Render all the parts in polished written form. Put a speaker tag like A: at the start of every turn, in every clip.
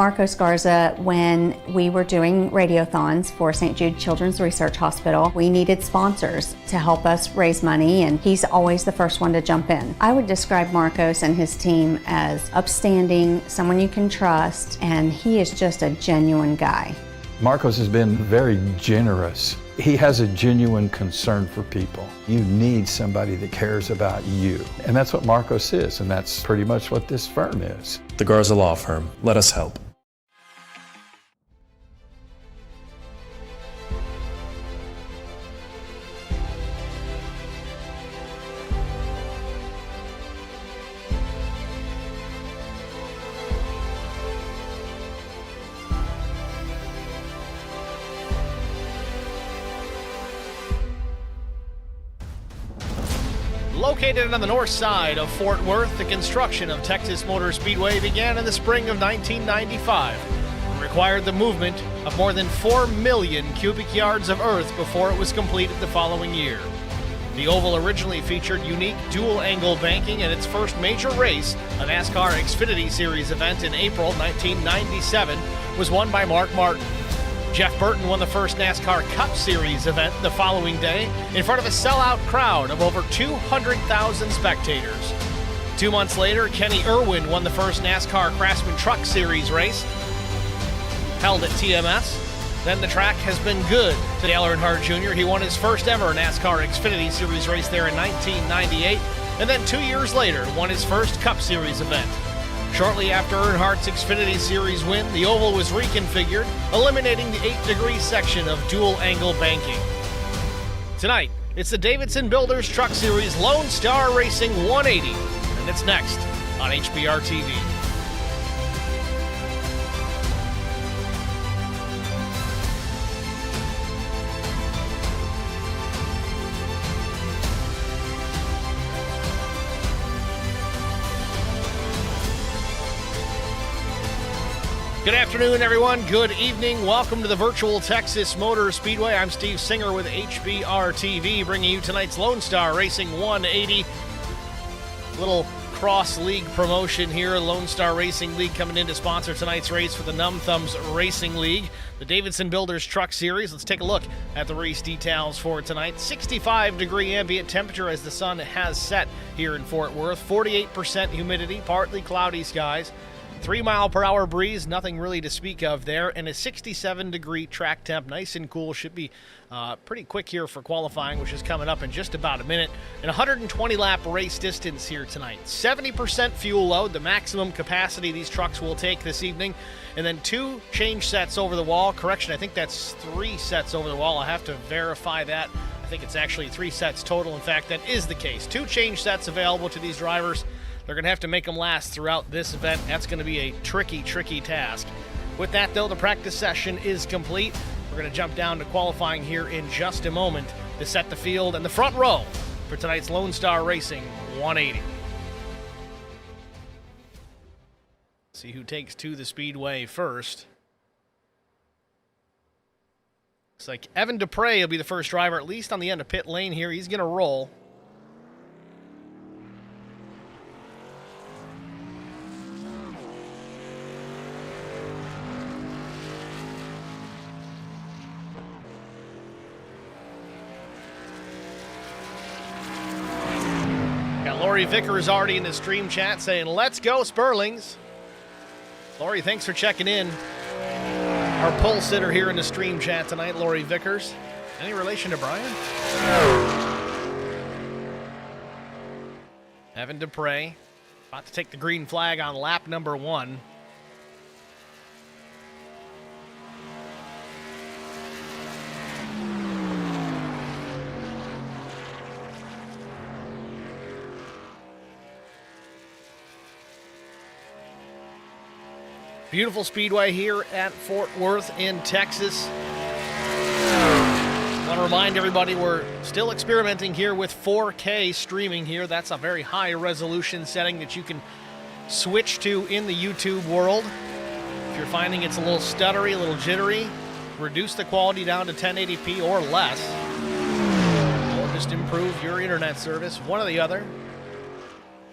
A: Marcos Garza when we were doing radiothons for St. Jude Children's Research Hospital. We needed sponsors to help us raise money, and he's always the first one to jump in. I would describe Marcos and his team as upstanding, someone you can trust, and he is just a genuine guy.
B: Marcos has been very generous. He has a genuine concern for people. You need somebody that cares about you. And that's what Marcos is, and that's pretty much what this firm is.
C: The Garza Law Firm. Let us help.
D: Located on the north side of Fort Worth, the construction of Texas Motor Speedway began in the spring of 1995. It required the movement of more than 4 million cubic yards of earth before it was completed the following year. The oval originally featured unique dual-angle banking, and its first major race, a NASCAR Xfinity Series event in April 1997, was won by Mark Martin. Jeff Burton won the first NASCAR Cup Series event the following day in front of a sellout crowd of over 200,000 spectators. 2 months later, Kenny Irwin won the first NASCAR Craftsman Truck Series race held at TMS. Then the track has been good to Dale Earnhardt Jr. He won his first ever NASCAR Xfinity Series race there in 1998, and then 2 years later won his first Cup Series event. Shortly after Earnhardt's Xfinity Series win, the oval was reconfigured, eliminating the 8-degree section of dual-angle banking. Tonight, it's the Davidson Builders Truck Series Lone Star Racing 180, and it's next on HBR TV. Good afternoon, everyone. Good evening. Welcome to the virtual Texas Motor Speedway. I'm Steve Singer with HBR TV, bringing you tonight's Lone Star Racing 180. Little cross-league promotion here. Lone Star Racing League coming in to sponsor tonight's race for the Numb Racing League. The Davidson Builders Truck Series. Let's take a look at the race details for tonight. 65-degree ambient temperature as the sun has set here in Fort Worth. 48% humidity, partly cloudy skies. 3-mile-per-hour breeze, nothing really to speak of there, and a 67-degree track temp, nice and cool. Should be pretty quick here for qualifying, which is coming up in just about a minute. And 120-lap race distance here tonight. 70% fuel load, the maximum capacity these trucks will take this evening, and then 2 change sets over the wall. Correction, I think that's 3 sets over the wall. I have to verify that. I think it's actually 3 sets total. In fact, that is the case. 2 change sets available to these drivers. They're going to have to make them last throughout this event. That's going to be a tricky task. With that, though, the practice session is complete. We're going to jump down to qualifying here in just a moment to set the field and the front row for tonight's Lone Star Racing 180. See who takes to the speedway first. Looks like Evan Dupre will be the first driver, at least on the end of pit lane here. He's going to roll. Lori Vickers already in the stream chat saying, "Let's go, Sperlings." Lori, thanks for checking in. Our pole sitter here in the stream chat tonight, Lori Vickers. Any relation to Brian? Evan Dupre about to take the green flag on lap number 1. Beautiful speedway here at Fort Worth in Texas. I want to remind everybody we're still experimenting here with 4K streaming here. That's a very high resolution setting that you can switch to in the YouTube world. If you're finding it's a little stuttery, a little jittery, reduce the quality down to 1080p or less. Or just improve your internet service, one or the other.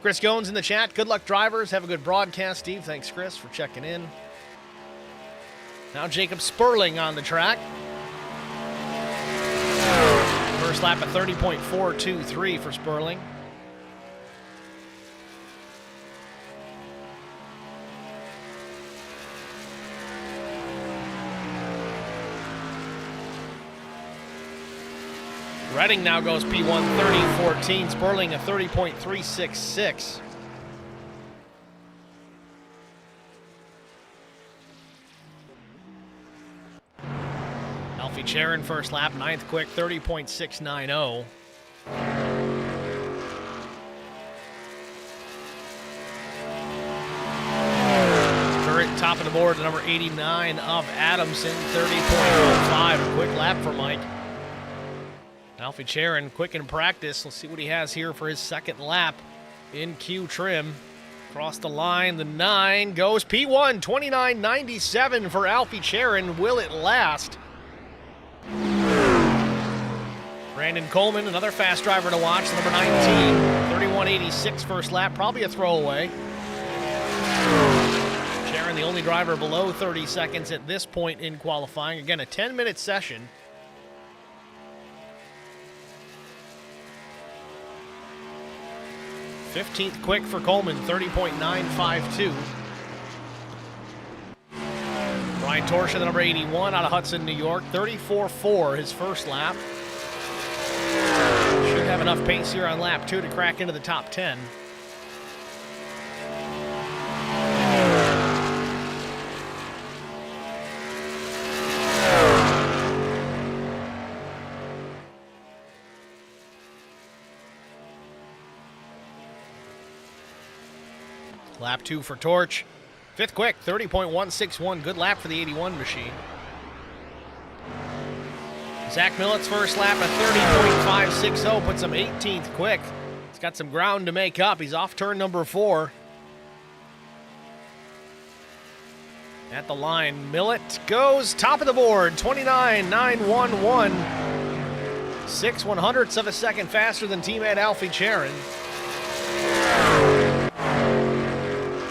D: Chris Goins in the chat. Good luck, drivers. Have a good broadcast, Steve. Thanks, Chris, for checking in. Now Jacob Sperling on the track. First lap at 30.423 for Sperling. Redding now goes P1 30.14. Sperling a 30.366. Alfie Charon first lap, 9th quick, 30.690. Turret top of the board, the number 89 of Adamson, 30.05. A quick lap for Mike. Alfie Charon quick in practice. Let's see what he has here for his second lap in Q trim. Across the line, the 9 goes P1, 29.97 for Alfie Charon. Will it last? Brandon Coleman, another fast driver to watch, number 19, 31.86 first lap, probably a throwaway. Charon, the only driver below 30 seconds at this point in qualifying. Again, a 10-minute session. '15th quick for Coleman, 30.952. Brian Torsha, the number 81 out of Hudson, New York, 34.4 his first lap. Should have enough pace here on lap 2 to crack into the top 10. Lap 2 for Torch. 5th quick, 30.161. Good lap for the 81 machine. Zach Millett's first lap at 30.560 puts him 18th quick. He's got some ground to make up. He's off turn number 4. At the line, Millett goes top of the board, 29.911. 6/100ths of a second faster than teammate Alfie Charon.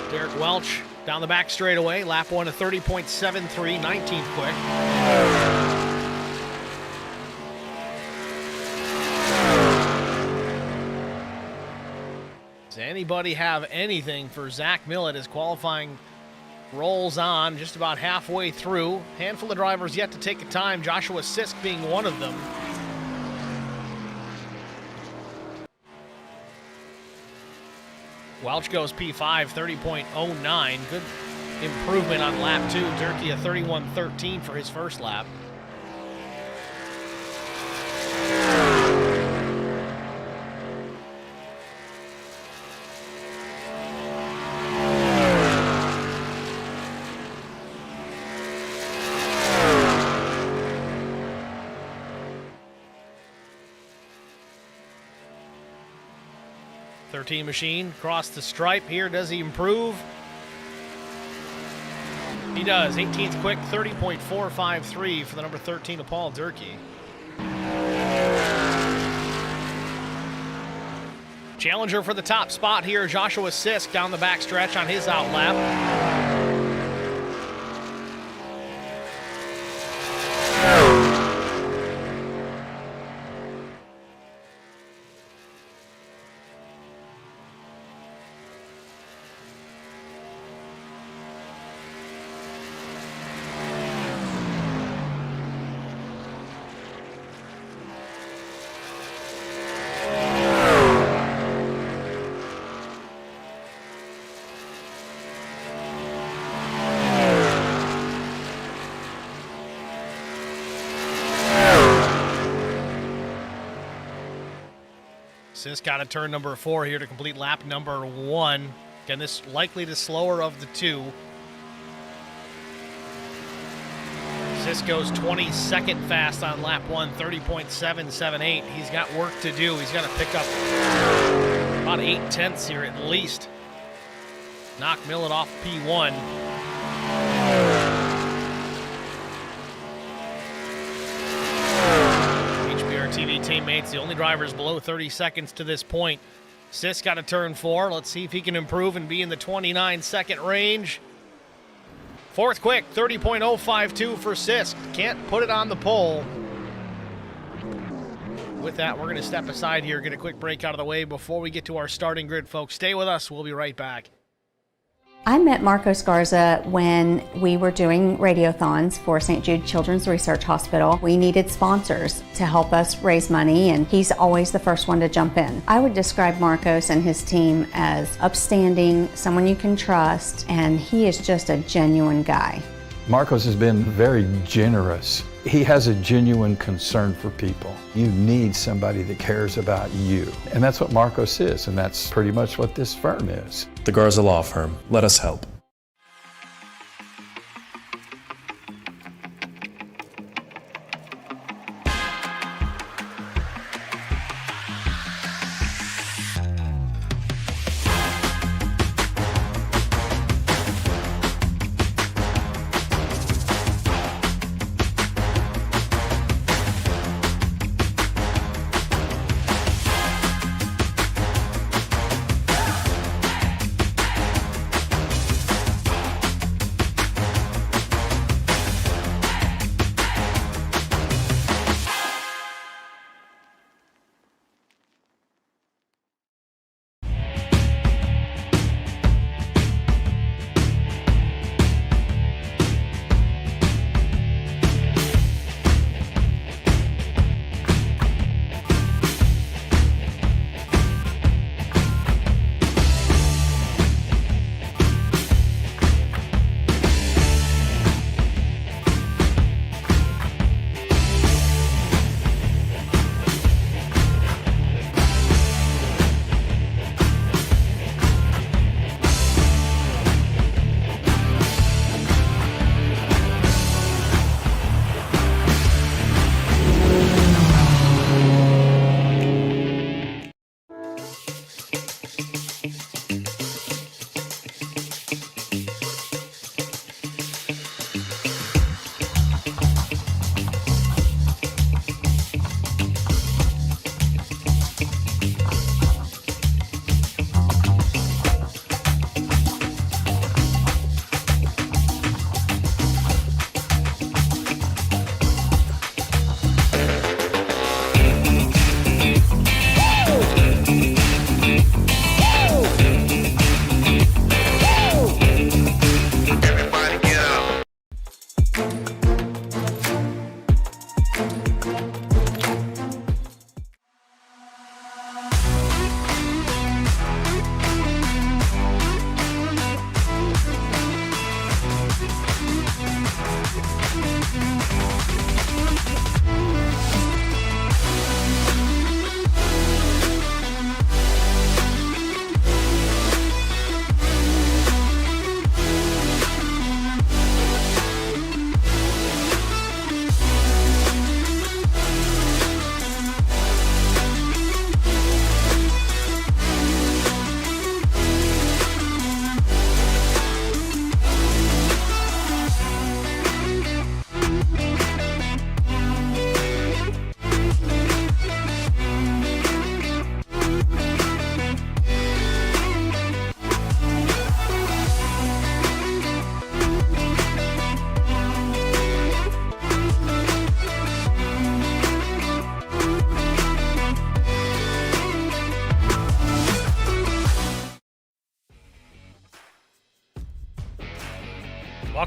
D: Derek Welch down the back straightaway, lap 1 at 30.73, 19th quick. Does anybody have anything for Zach Millett as qualifying rolls on just about halfway through? Handful of drivers yet to take a time, Joshua Sisk being one of them. Welch goes P5, 30.09. Good improvement on lap 2. Durkee a 31.13 for his first lap. Machine across the stripe here. Does he improve? He does. 18th quick, 30.453 for the number 13 of Paul Durkee. Challenger for the top spot here, Joshua Sisk down the backstretch on his out lap. Sisk got to turn number 4 here to complete lap number 1. Again, this likely the slower of the two. Sisk goes 22nd fast on lap 1, 30.778. He's got work to do. He's got to pick up about 8/10ths here at least. Knock Millett off P1. TV teammates, the only drivers below 30 seconds to this point. Sisk got a turn 4. Let's see if he can improve and be in the 29-second range. Fourth quick, 30.052 for Sisk. Can't put it on the pole. With that, we're going to step aside here, get a quick break out of the way before we get to our starting grid, folks. Stay with us. We'll be right back.
A: I met Marco Scarza when we were doing radiothons for St. Jude Children's Research Hospital. We needed sponsors to help us raise money, and he's always the first one to jump in. I would describe Marcos and his team as upstanding, someone you can trust, and he is just a genuine guy.
B: Marcos has been very generous. He has a genuine concern for people. You need somebody that cares about you. And that's what Marcos is, and that's pretty much what this firm is.
C: The Garza Law Firm. Let us help.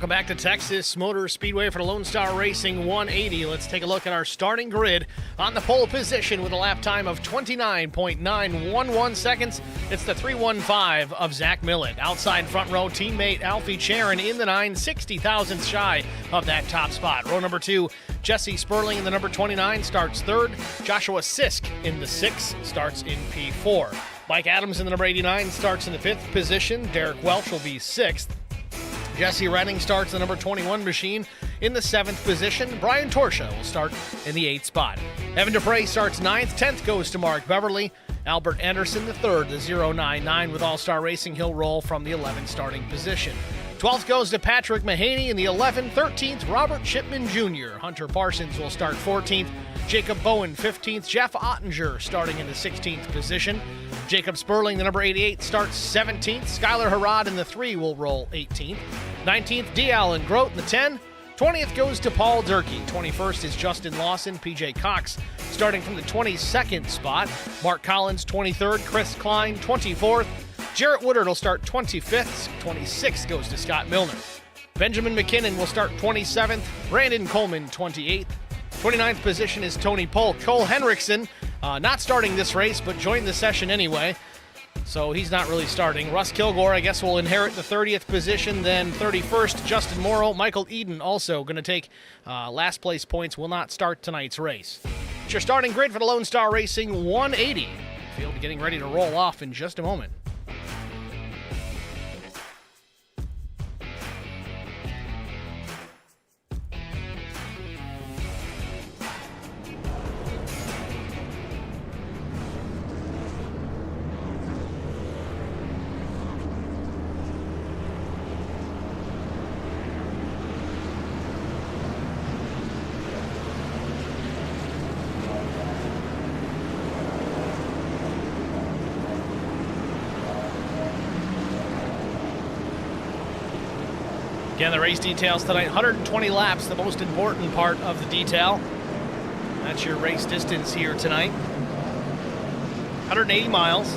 D: Welcome back to Texas Motor Speedway for the Lonestar Racing 180. Let's take a look at our starting grid. On the pole position with a lap time of 29.911 seconds, it's the 315 of Zach Millett. Outside front row, teammate Alfie Charon in the 9, 60 thousandths shy of that top spot. Row number 2, Jesse Sperling in the number 29 starts third. Joshua Sisk in the 6 starts in P4. Mike Adams in the number 89 starts in the 5th position. Derek Welch will be 6th. Jesse Redding starts the number 21 machine in the 7th position. Brian Torsha will start in the 8th spot. Evan Dupre starts 9th. 10th goes to Mark Beverly. Albert Anderson the 3rd, the 099 with All-Star Racing. He'll roll from the 11th starting position. 12th goes to Patrick Mahaney in the 11th. 13th, Robert Shipman Jr. Hunter Parsons will start 14th. Jacob Bowen 15th. Jeff Ottinger starting in the 16th position. Jacob Sperling, the number 88, starts 17th. Skylar Harrod in the 3 will roll 18th. 19th, DL and Grote in the 10. 20th goes to Paul Durkee. 21st is Justin Lawson. PJ Cox starting from the 22nd spot. Mark Collins, 23rd. Chris Klein, 24th. Jarrett Woodard will start 25th. 26th goes to Scott Milner. Benjamin McKinnon will start 27th. Brandon Coleman, 28th. 29th position is Tony Polk. Cole Henriksen, not starting this race, but joined the session anyway. So he's not really starting. Russ Kilgore, I guess, will inherit the 30th position. Then 31st, Justin Morrow. Michael Eden also going to take last place points, will not start tonight's race. It's your starting grid for the Lone Star Racing 180. Field getting ready to roll off in just a moment. Again, the race details tonight, 120 laps, the most important part of the detail. That's your race distance here tonight. 180 miles,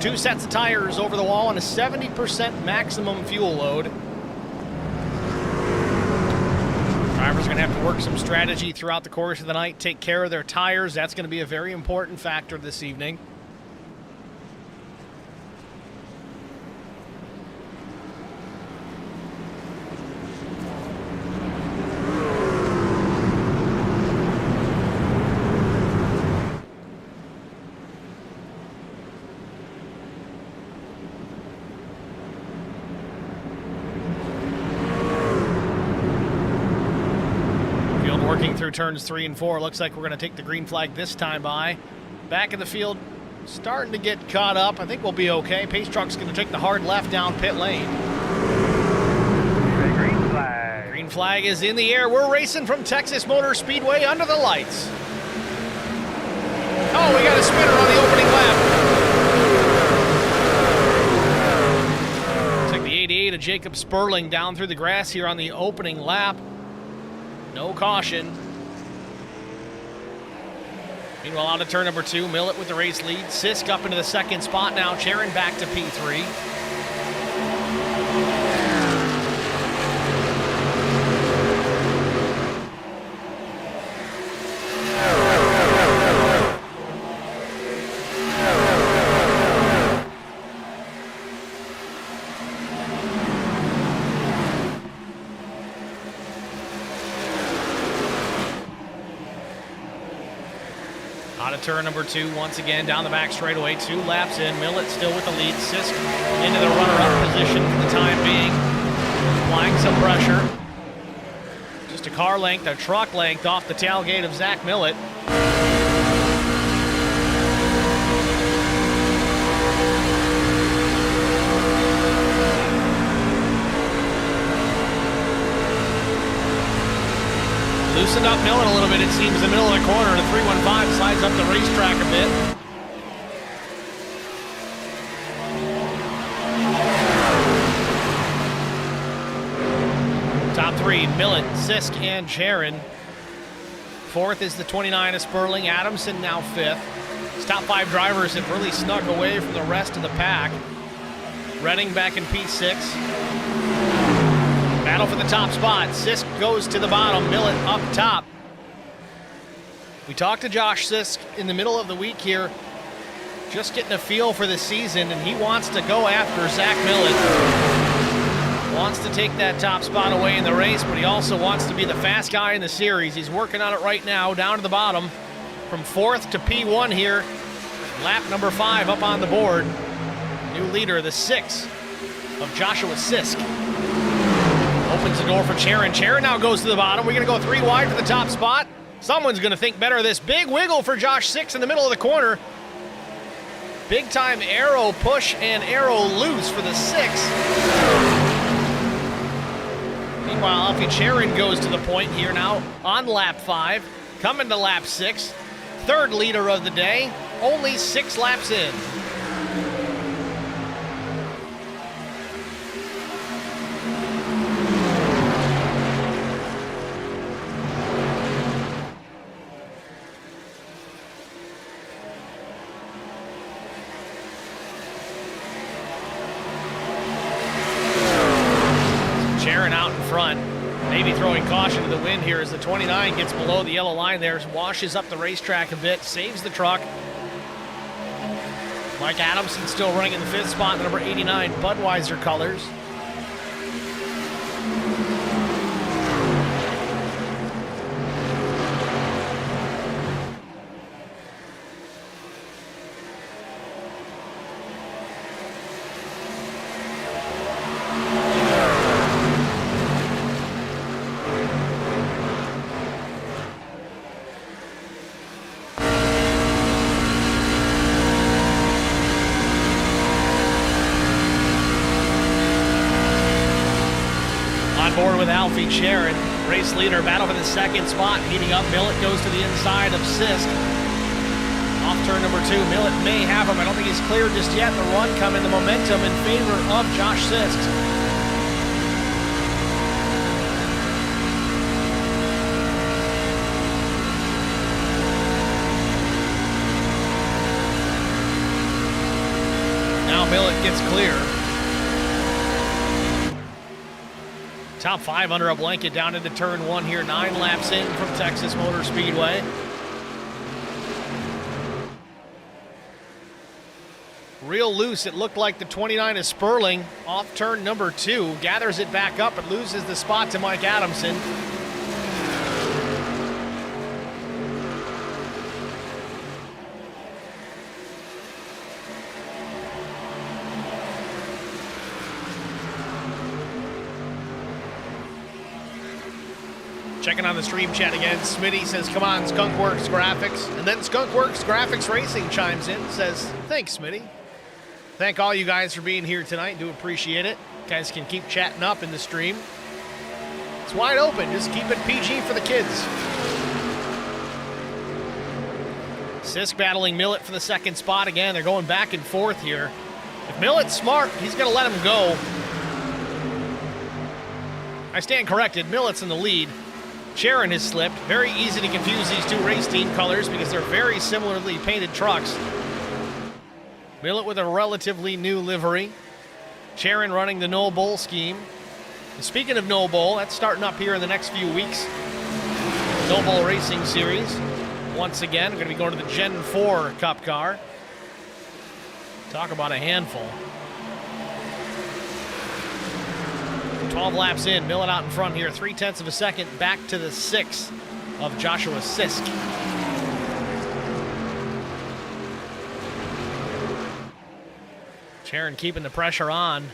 D: 2 sets of tires over the wall, and a 70% maximum fuel load. Drivers are going to have to work some strategy throughout the course of the night, take care of their tires. That's going to be a very important factor this evening. Working through turns 3 and 4. Looks like we're going to take the green flag this time by. Back in the field, starting to get caught up. I think we'll be okay. Pace truck's going to take the hard left down pit lane.
E: Green flag.
D: Green flag is in the air. We're racing from Texas Motor Speedway under the lights. Oh, we got a spinner on the opening lap. Took the 88 of Jacob Sperling down through the grass here on the opening lap. No caution. Meanwhile, out of turn number 2, Millett with the race lead. Sisk up into the second spot now. Charon back to P3. Out of turn number 2, once again down the back straightaway, 2 laps in. Millett still with the lead. Sisk into the runner-up position for the time being. Applying some pressure. Just a car length, a truck length off the tailgate of Zach Millett. Loosened up Millett a little bit, it seems, in the middle of the corner. The 315 slides up the racetrack a bit. Top 3, Millett, Sisk, and Charon. 4th is the 29 of Sperling. Adamson now 5th. His top 5 drivers have really snuck away from the rest of the pack. Redding back in P6. Battle for the top spot. Sisk goes to the bottom. Millett up top. We talked to Josh Sisk in the middle of the week here, just getting a feel for the season, and he wants to go after Zach Millett. Wants to take that top spot away in the race, but he also wants to be the fast guy in the series. He's working on it right now, down to the bottom. From 4th to P1 here. Lap number 5 up on the board. New leader, the 6 of Joshua Sisk. Opens the door for Charon. Charon now goes to the bottom. We're going to go 3 wide for the top spot. Someone's going to think better of this. Big wiggle for Josh Sisk in the middle of the corner. Big time arrow push and arrow loose for the 6. Meanwhile, Alfie Charon goes to the point here now on lap 5. Coming to lap 6. 3rd leader of the day. Only 6 laps in. here as the 29 gets below the yellow line there, washes up the racetrack a bit, saves the truck. Mike Adamson still running in the 5th spot, the number 89 Budweiser colors. Board with Alfie Sharon, race leader, battle for the 2nd spot, heating up. Millett goes to the inside of Sisk. Off turn number 2, Millett may have him. I don't think he's cleared just yet. The run coming, the momentum in favor of Josh Sisk. Now Millett gets clear. Top 5 under a blanket down into turn 1 here. 9 laps in from Texas Motor Speedway. Real loose. It looked like the 29 is Sperling off turn number 2. Gathers it back up but loses the spot to Mike Adamson. Checking on the stream chat again, Smitty says, come on, Skunkworks Graphics. And then Skunkworks Graphics Racing chimes in, says, thanks, Smitty. Thank all you guys for being here tonight. Do appreciate it. You guys can keep chatting up in the stream. It's wide open. Just keep it PG for the kids. Sisk battling Millett for the 2nd spot again. They're going back and forth here. If Millett's smart, he's going to let him go. I stand corrected. Millett's in the lead. Sharon has slipped. Very easy to confuse these 2 race team colors because they're very similarly painted trucks. Millett with a relatively new livery. Sharon running the No Bowl scheme. And speaking of No Bowl, that's starting up here in the next few weeks. No Bowl Racing Series. Once again, we're going to be going to the Gen 4 Cup car. Talk about a handful. 12 laps in, Millett out in front here, 0.3 of a second back to the 6th of Joshua Sisk. Sharon keeping the pressure on.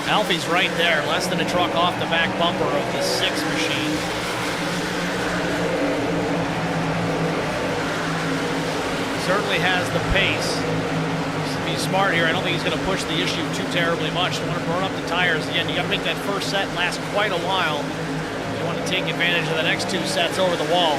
D: Alfie's right there, less than a truck off the back bumper of the 6 machine. Certainly has the pace. Just be smart here. I don't think he's going to push the issue too terribly much. You want to burn up the tires. Again, you got to make that first set last quite a while. You want to take advantage of the next 2 sets over the wall.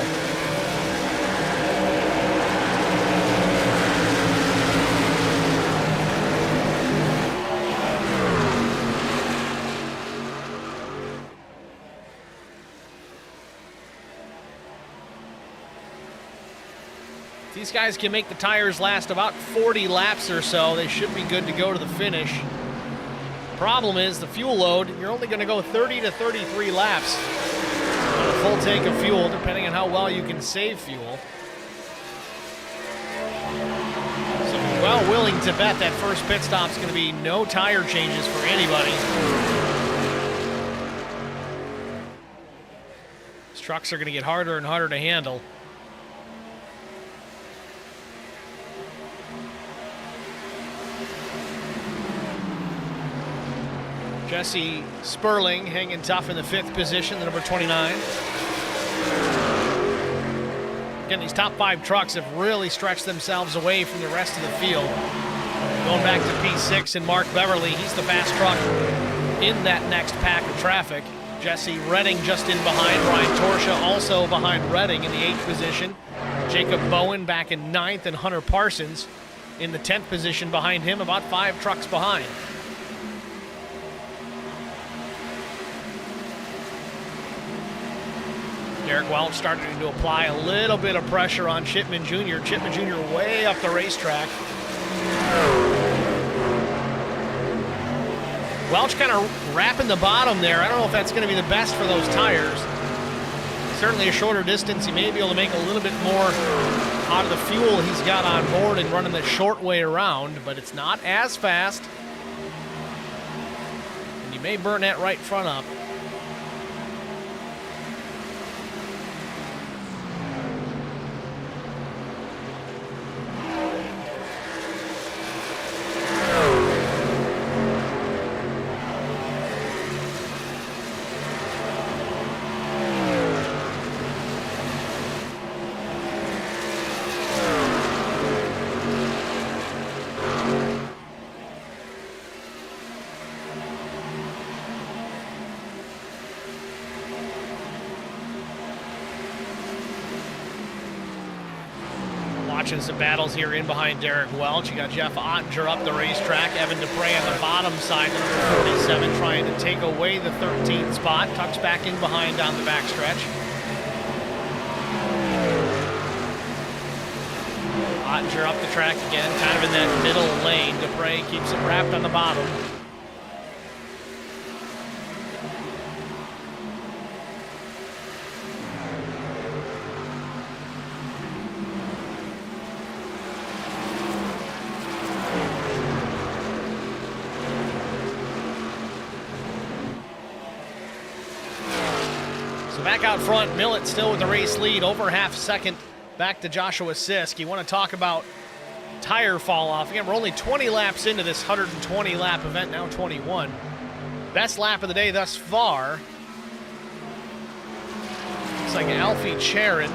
D: These guys can make the tires last about 40 laps or so. They should be good to go to the finish. Problem is the fuel load, you're only going to go 30 to 33 laps on a full tank of fuel, depending on how well you can save fuel. So I'm well willing to bet that first pit stop's going to be no tire changes for anybody. These trucks are going to get harder and harder to handle. Jesse Sperling hanging tough in the 5th position, the number 29. Again, these top 5 trucks have really stretched themselves away from the rest of the field. Going back to P6 and Mark Beverly, he's the fast truck in that next pack of traffic. Jesse Redding just in behind. Ryan Torsha also behind Redding in the 8th position. Jacob Bowen back in 9th, and Hunter Parsons in the 10th position behind him, about 5 trucks behind. Derek Welch starting to apply a little bit of pressure on Chipman Jr. Chipman Jr. way up the racetrack. Welch kind of wrapping the bottom there. I don't know if that's going to be the best for those tires. Certainly a shorter distance. He may be able to make a little bit more out of the fuel he's got on board and running the short way around, but it's not as fast. And you may burn that right front up. Watching some battles here in behind Derek Welch. You got Jeff Ottinger up the racetrack. Evan Dupre on the bottom side, number 47, trying to take away the 13th spot. Tucks back in behind on the backstretch. Ottinger up the track again, kind of in that middle lane. Dupre keeps it wrapped on the bottom. Back out front, Millett still with the race lead, over half second back to Joshua Sisk. You want to talk about tire fall off. Again, we're only 20 laps into this 120 lap event, now 21. Best lap of the day thus far. Looks like Alfie Charon.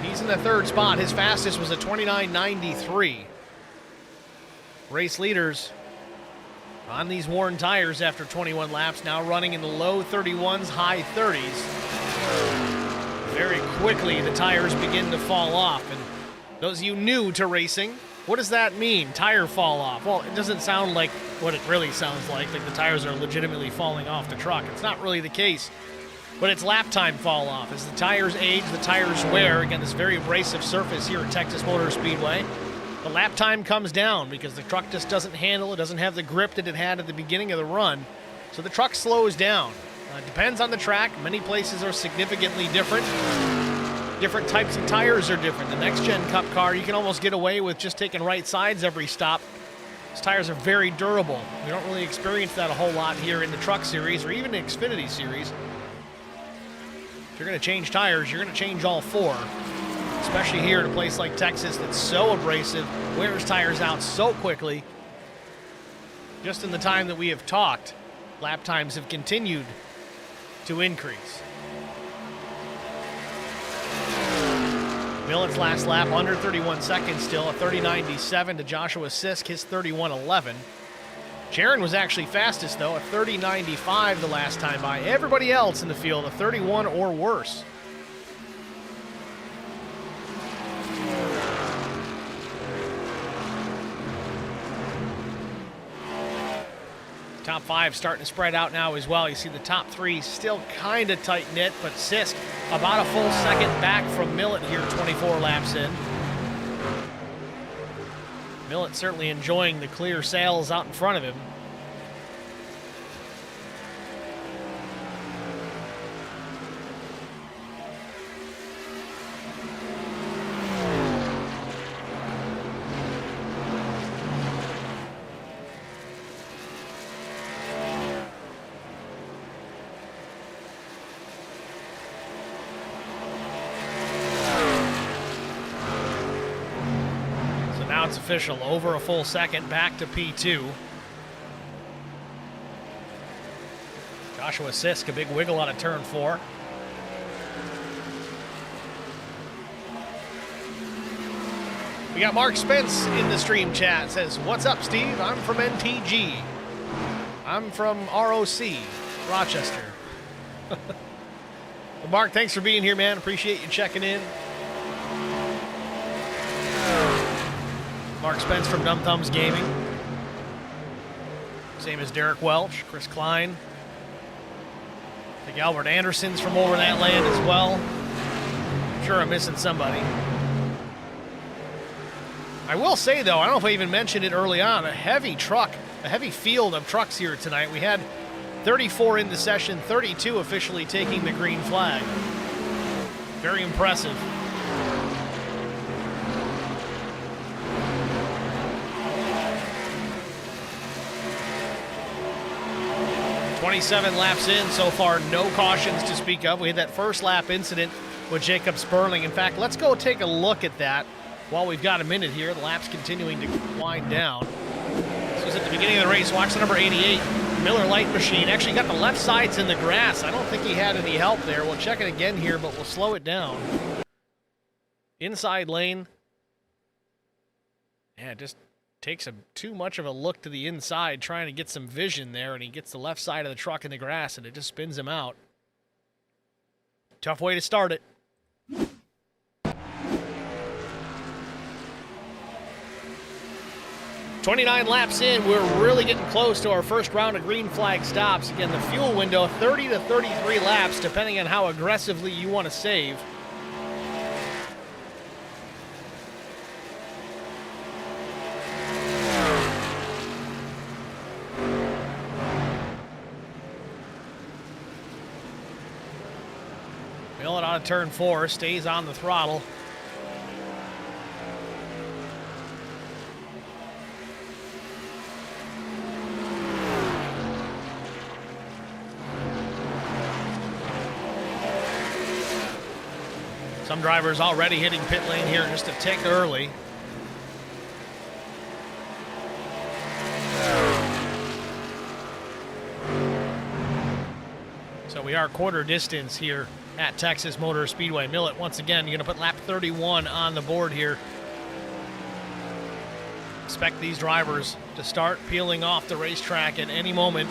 D: He's in the 3rd spot. His fastest was a 29.93. Race leaders on these worn tires after 21 laps, now running in the low 31s, high 30s. Very quickly, the tires begin to fall off. And those of you new to racing, what does that mean, tire fall off? Well, it doesn't sound like what it really sounds like the tires are legitimately falling off the truck. It's not really the case, but it's lap time fall off. As the tires age, the tires wear. Again, this very abrasive surface here at Texas Motor Speedway. The lap time comes down because the truck just doesn't handle it, doesn't have the grip that it had at the beginning of the run. So the truck slows down. It depends on the track. Many places are significantly different. Different types of tires are different. The Next Gen Cup car, you can almost get away with just taking right sides every stop. These tires are very durable. We don't really experience that a whole lot here in the Truck Series or even the Xfinity Series. If you're going to change tires, you're going to change all 4. Especially here in a place like Texas that's so abrasive, wears tires out so quickly. Just in the time that we have talked, lap times have continued to increase. Millett's last lap under 31 seconds still, a 30.97 to Joshua Sisk, his 31.11. Charon was actually fastest though, a 30.95 the last time by. Everybody else in the field, a 31 or worse. Top 5 starting to spread out now as well. You see the top 3 still kind of tight-knit, but Sisk about a full second back from Millett here, 24 laps in. Millett certainly enjoying the clear sails out in front of him. It's official, over a full second back to P2. Joshua Sisk, a big wiggle out of turn 4. We got Mark Spence in the stream chat. Says, what's up, Steve? I'm from NTG. I'm from ROC, Rochester. Well, Mark, thanks for being here, man. Appreciate you checking in. Mark Spence from Dumb Thumbs Gaming. Same as Derek Welch, Chris Klein. I think Albert Anderson's from over that land as well. I'm sure I'm missing somebody. I will say, though, I don't know if I even mentioned it early on, a heavy field of trucks here tonight. We had 34 in the session, 32 officially taking the green flag. Very impressive. 27 laps in so far, no cautions to speak of. We had that first lap incident with Jacob Sperling. In fact, let's go take a look at that while we've got a minute here. The lap's continuing to wind down. This was at the beginning of the race. Watch the number 88, Miller Light Machine. Actually got the left sides in the grass. I don't think he had any help there. We'll check it again here, but we'll slow it down. Inside lane. Yeah, just takes too much of a look to the inside, trying to get some vision there, and he gets the left side of the truck in the grass, and it just spins him out. Tough way to start it. "29 laps in, we're really getting close to our first round of green flag stops. Again, the fuel window, 30 to 33 laps, depending on how aggressively you want to save. Millet out of turn 4, stays on the throttle. Some drivers already hitting pit lane here just a tick early. So we are quarter distance here at Texas Motor Speedway. Millet, once again, you're going to put lap 31 on the board here. Expect these drivers to start peeling off the racetrack at any moment.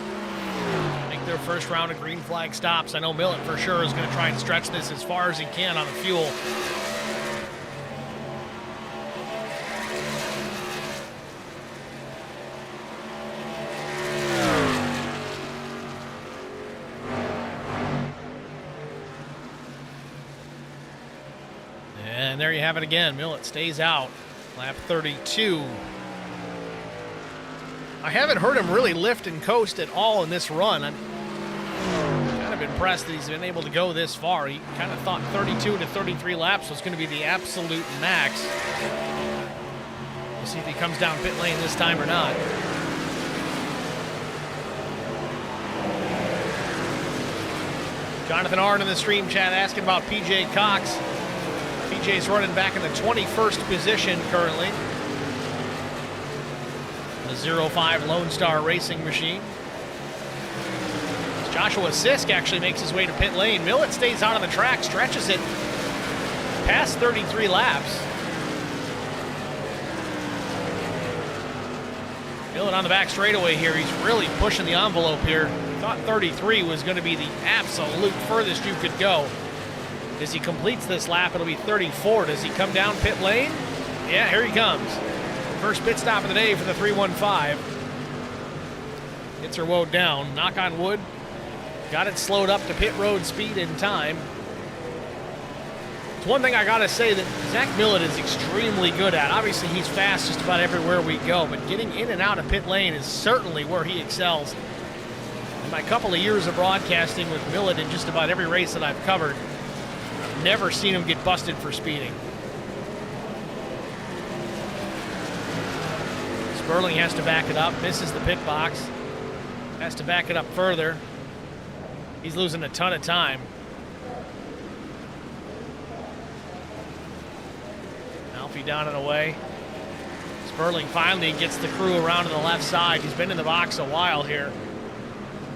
D: Make their first round of green flag stops. I know Millet for sure is going to try and stretch this as far as he can on the fuel. And there you have it again. Millet stays out. Lap 32. I haven't heard him really lift and coast at all in this run. I'm kind of impressed that he's been able to go this far. He kind of thought 32 to 33 laps was going to be the absolute max. We'll see if he comes down pit lane this time or not. Jonathan Arnn in the stream chat asking about PJ Cox. PJ's running back in the 21st position currently. The 05 Lonestar Racing machine. Joshua Sisk actually makes his way to pit lane. Millet stays out on the track, stretches it past 33 laps. Millet on the back straightaway here. He's really pushing the envelope here. Thought 33 was going to be the absolute furthest you could go. As he completes this lap, it'll be 34. Does he come down pit lane? Yeah, here he comes. First pit stop of the day for the 315. Hits are woed down. Knock on wood. Got it slowed up to pit road speed in time. It's one thing I gotta say that Zach Millet is extremely good at. Obviously, he's fast just about everywhere we go, but getting in and out of pit lane is certainly where he excels. In my couple of years of broadcasting with Millet in just about every race that I've covered, never seen him get busted for speeding. Sperling has to back it up, misses the pit box, has to back it up further. He's losing a ton of time. Alfie down and away. Sperling finally gets the crew around to the left side. He's been in the box a while here.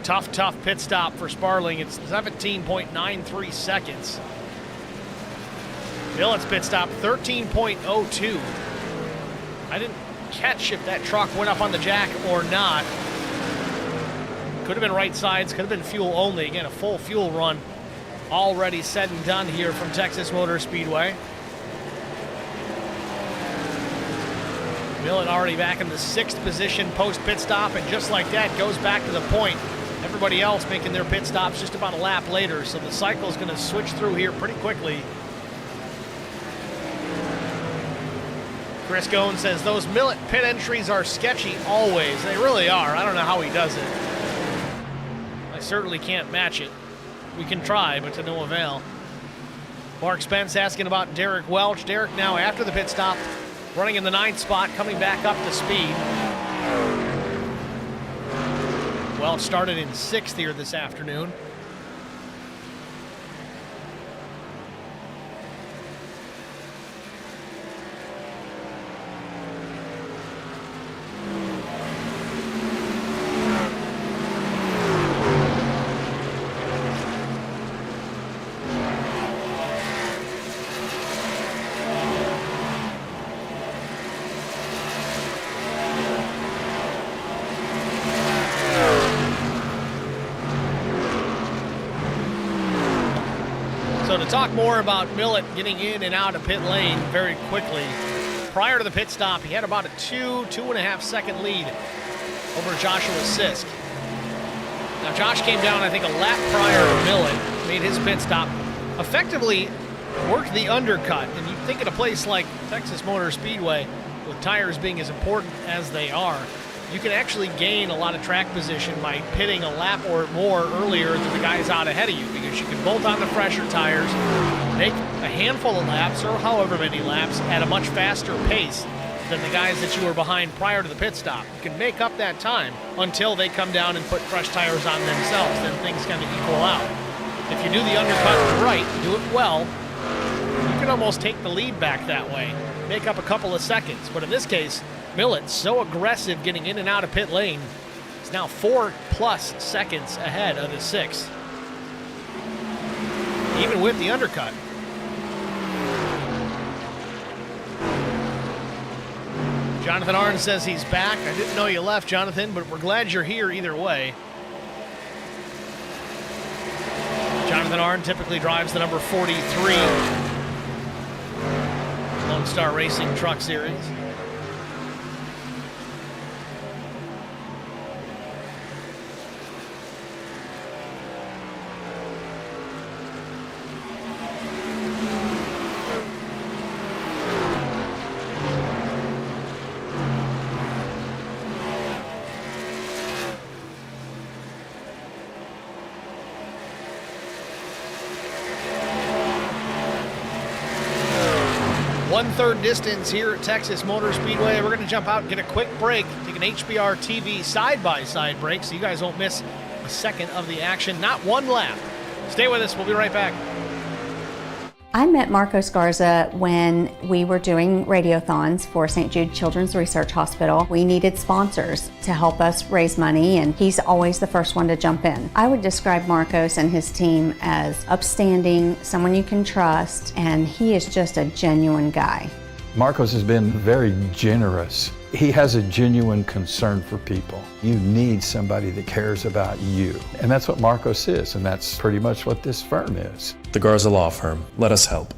D: Tough pit stop for Sperling. It's 17.93 seconds. Millet's pit stop, 13.02. I didn't catch if that truck went up on the jack or not. Could have been right sides, could have been fuel only. Again, a full fuel run already said and done here from Texas Motor Speedway. Millet already back in the 6th position post pit stop, and just like that goes back to the point. Everybody else making their pit stops just about a lap later, so the cycle is going to switch through here pretty quickly. Chris Goen says those Millet pit entries are sketchy always. They really are. I don't know how he does it. I certainly can't match it. We can try, but to no avail. Mark Spence asking about Derek Welch. Derek now after the pit stop, running in the 9th spot, coming back up to speed. Welch started in 6th here this afternoon. So to talk more about Millet getting in and out of pit lane very quickly, prior to the pit stop, he had about a 2.5 second lead over Joshua Sisk. Now Josh came down, I think, a lap prior to Millet, made his pit stop, effectively worked the undercut. And you think at a place like Texas Motor Speedway, with tires being as important as they are, you can actually gain a lot of track position by pitting a lap or more earlier than the guys out ahead of you, because you can bolt on the fresher tires, make a handful of laps or however many laps at a much faster pace than the guys that you were behind prior to the pit stop. You can make up that time until they come down and put fresh tires on themselves. Then things kind of equal out. If you do the undercut right, do it well, you can almost take the lead back that way, make up a couple of seconds. But in this case, Millet so aggressive getting in and out of pit lane. It's now 4+ seconds ahead of the 6th, even with the undercut. Jonathan Arn says he's back. I didn't know you left, Jonathan, but we're glad you're here either way. Jonathan Arn typically drives the number 43 Lonestar Racing Truck Series. One-third distance here at Texas Motor Speedway. We're going to jump out and get a quick break, take an HBR TV side-by-side break so you guys won't miss a second of the action. Not one lap. Stay with us. We'll be right back.
A: I met Marco Scarza when we were doing radiothons for St. Jude Children's Research Hospital. We needed sponsors to help us raise money, and he's always the first one to jump in. I would describe Marcos and his team as upstanding, someone you can trust, and he is just a genuine guy.
B: Marcos has been very generous. He has a genuine concern for people. You need somebody that cares about you. And that's what Marcos is, and that's pretty much what this firm is.
C: The Garza Law Firm. Let us help.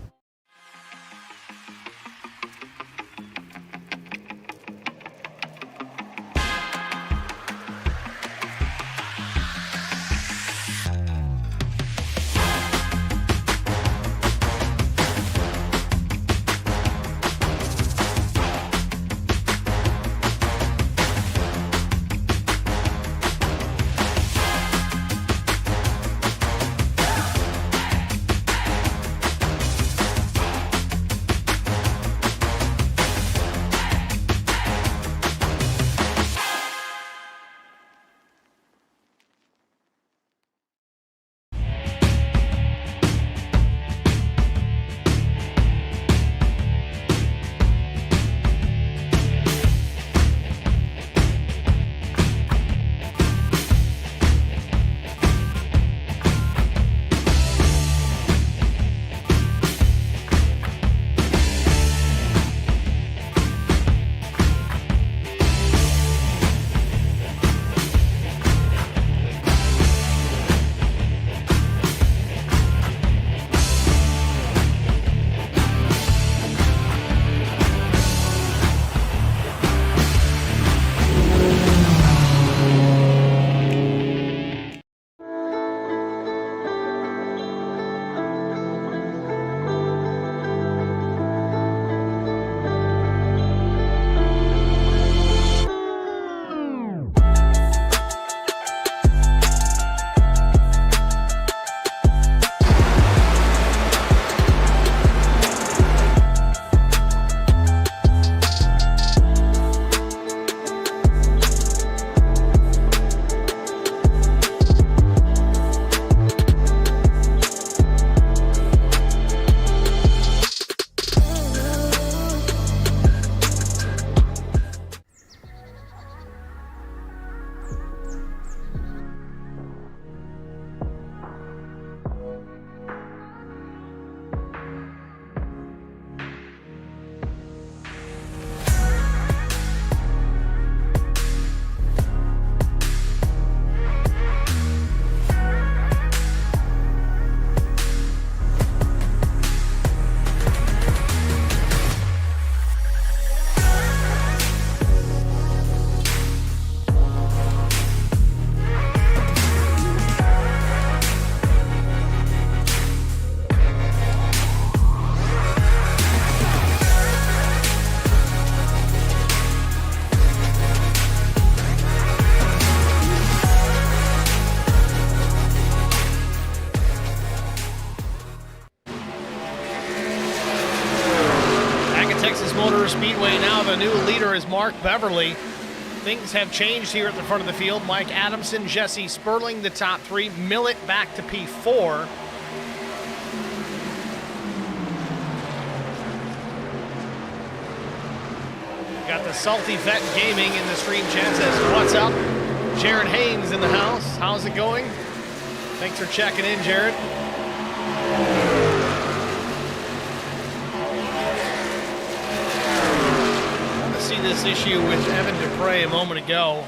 D: Motor Speedway now. The new leader is Mark Beverly. Things have changed here at the front of the field. Mike Adamson, Jesse Sperling, the top three. Millett back to P4. Got the Salty Vet Gaming in the stream chat. Says, what's up? Jared Haynes in the house. How's it going? Thanks for checking in, Jared. I want to see this issue with Evan Dupre a moment ago.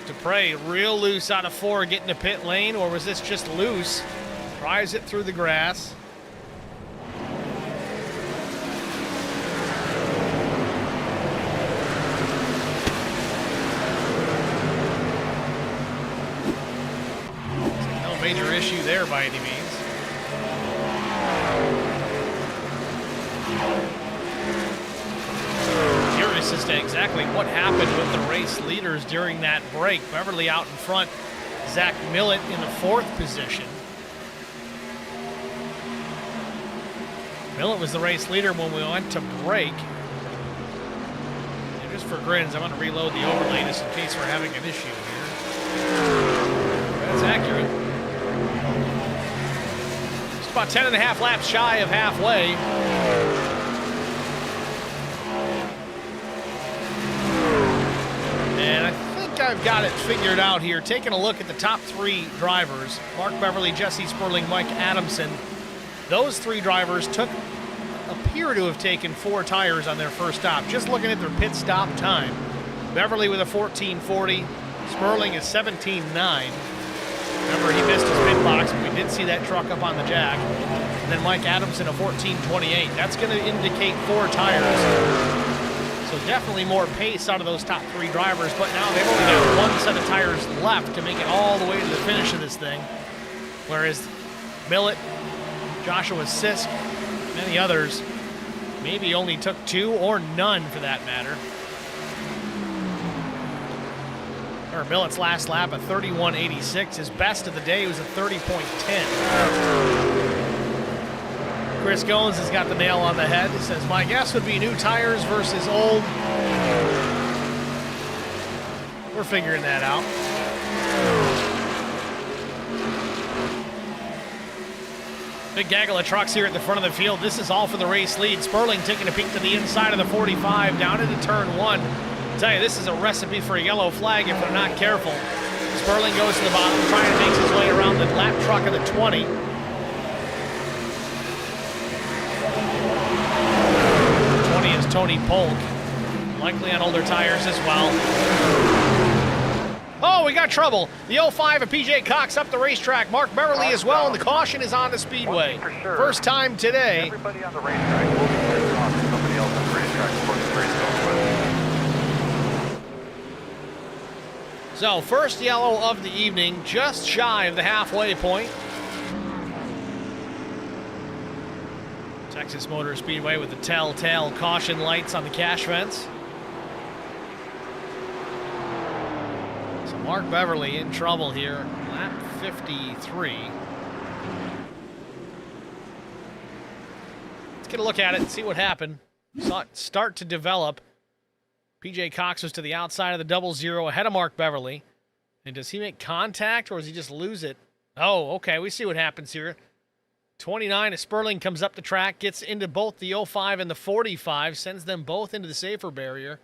D: Dupre real loose out of 4 getting to pit lane, or was this just loose? Drives it through the grass. Major issue there by any means. Curious as to exactly what happened with the race leaders during that break. Beverly out in front, Zach Millett in the 4th position. Millett was the race leader when we went to break. And just for grins, I'm going to reload the overlay just in case we're having an issue here. That's accurate. About 10 and a half laps shy of halfway. And I think I've got it figured out here. Taking a look at the top 3 drivers, Mark Beverly, Jesse Sperling, Mike Adamson. Those 3 drivers appear to have taken 4 tires on their first stop. Just looking at their pit stop time. Beverly with a 14:40, Sperling is 17:9. Remember, he missed his pit box, but we did see that truck up on the jack. And then Mike Adamson, a 14:28. That's going to indicate 4 tires. So definitely more pace out of those top 3 drivers, but now they've only got 1 set of tires left to make it all the way to the finish of this thing. Whereas Millett, Joshua Sisk, many others maybe only took 2 or none for that matter. Millett's last lap at 31.86. His best of the day was a 30.10. Chris Goins has got the nail on the head. He says, my guess would be new tires versus old. We're figuring that out. Big gaggle of trucks here at the front of the field. This is all for the race lead. Sperling taking a peek to the inside of the 45, down into turn 1. I tell you, this is a recipe for a yellow flag if they're not careful. Sperling goes to the bottom, trying to make his way around the lap truck of the 20. The 20 is Tony Polk, likely on older tires as well. Oh, we got trouble. The 05 of PJ Cox up the racetrack. Mark Beverly as well, and the caution is on the Speedway. Sure. First time today.
E: Everybody on the racetrack will be cleared off. Somebody else on the racetrack before the race goes with.
D: So, first yellow of the evening, just shy of the halfway point. Texas Motor Speedway with the telltale caution lights on the cash vents. So Mark Beverly in trouble here, lap 53. Let's get a look at it and see what happened. Saw it start to develop. PJ Cox was to the outside of the 00 ahead of Mark Beverly. And does he make contact or does he just lose it? Oh, okay, we see what happens here. 29 as Sperling comes up the track, gets into both the 05 and the 45, sends them both into the safer barrier.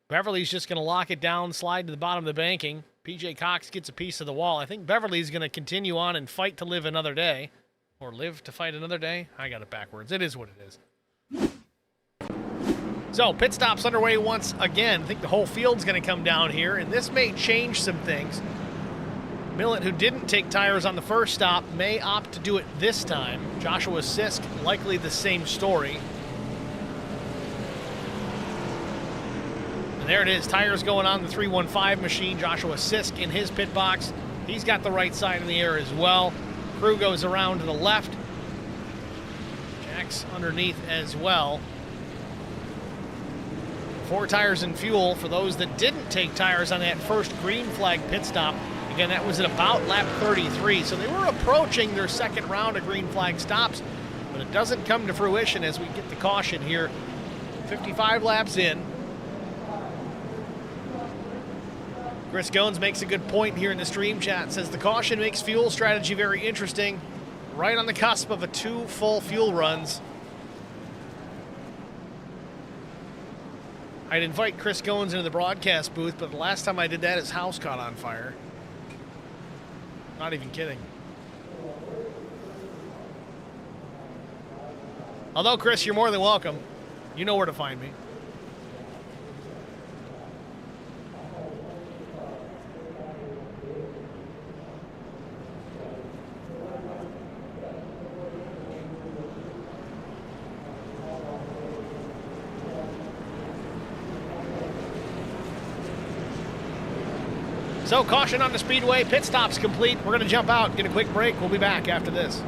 D: Beverly's just going to lock it down, slide to the bottom of the banking. PJ Cox gets a piece of the wall. I think Beverly's going to continue on and fight to live another day. Or live to fight another day? I got it backwards. It is what it is. So, pit stop's underway once again. I think the whole field's going to come down here, and this may change some things. Millett, who didn't take tires on the first stop, may opt to do it this time. Joshua Sisk, likely the same story. And there it is, tires going on the 315 machine. Joshua Sisk in his pit box. He's got the right side in the air as well. Crew goes around to the left. Jack's underneath as well. 4 tires and fuel for those that didn't take tires on that first green flag pit stop. Again, that was at about lap 33, so they were approaching their second round of green flag stops. but it doesn't come to fruition as we get the caution here. 55 laps in. Chris Goins makes a good point here in the stream chat. Says the caution makes fuel strategy very interesting. Right on the cusp of 2 full fuel runs. I'd invite Chris Goins into the broadcast booth, but the last time I did that, his house caught on fire. Not even kidding. Although, Chris, you're more than welcome. You know where to find me. So, caution on the Speedway. Pit stop's complete. We're going to jump out, get a quick break. We'll be back after this.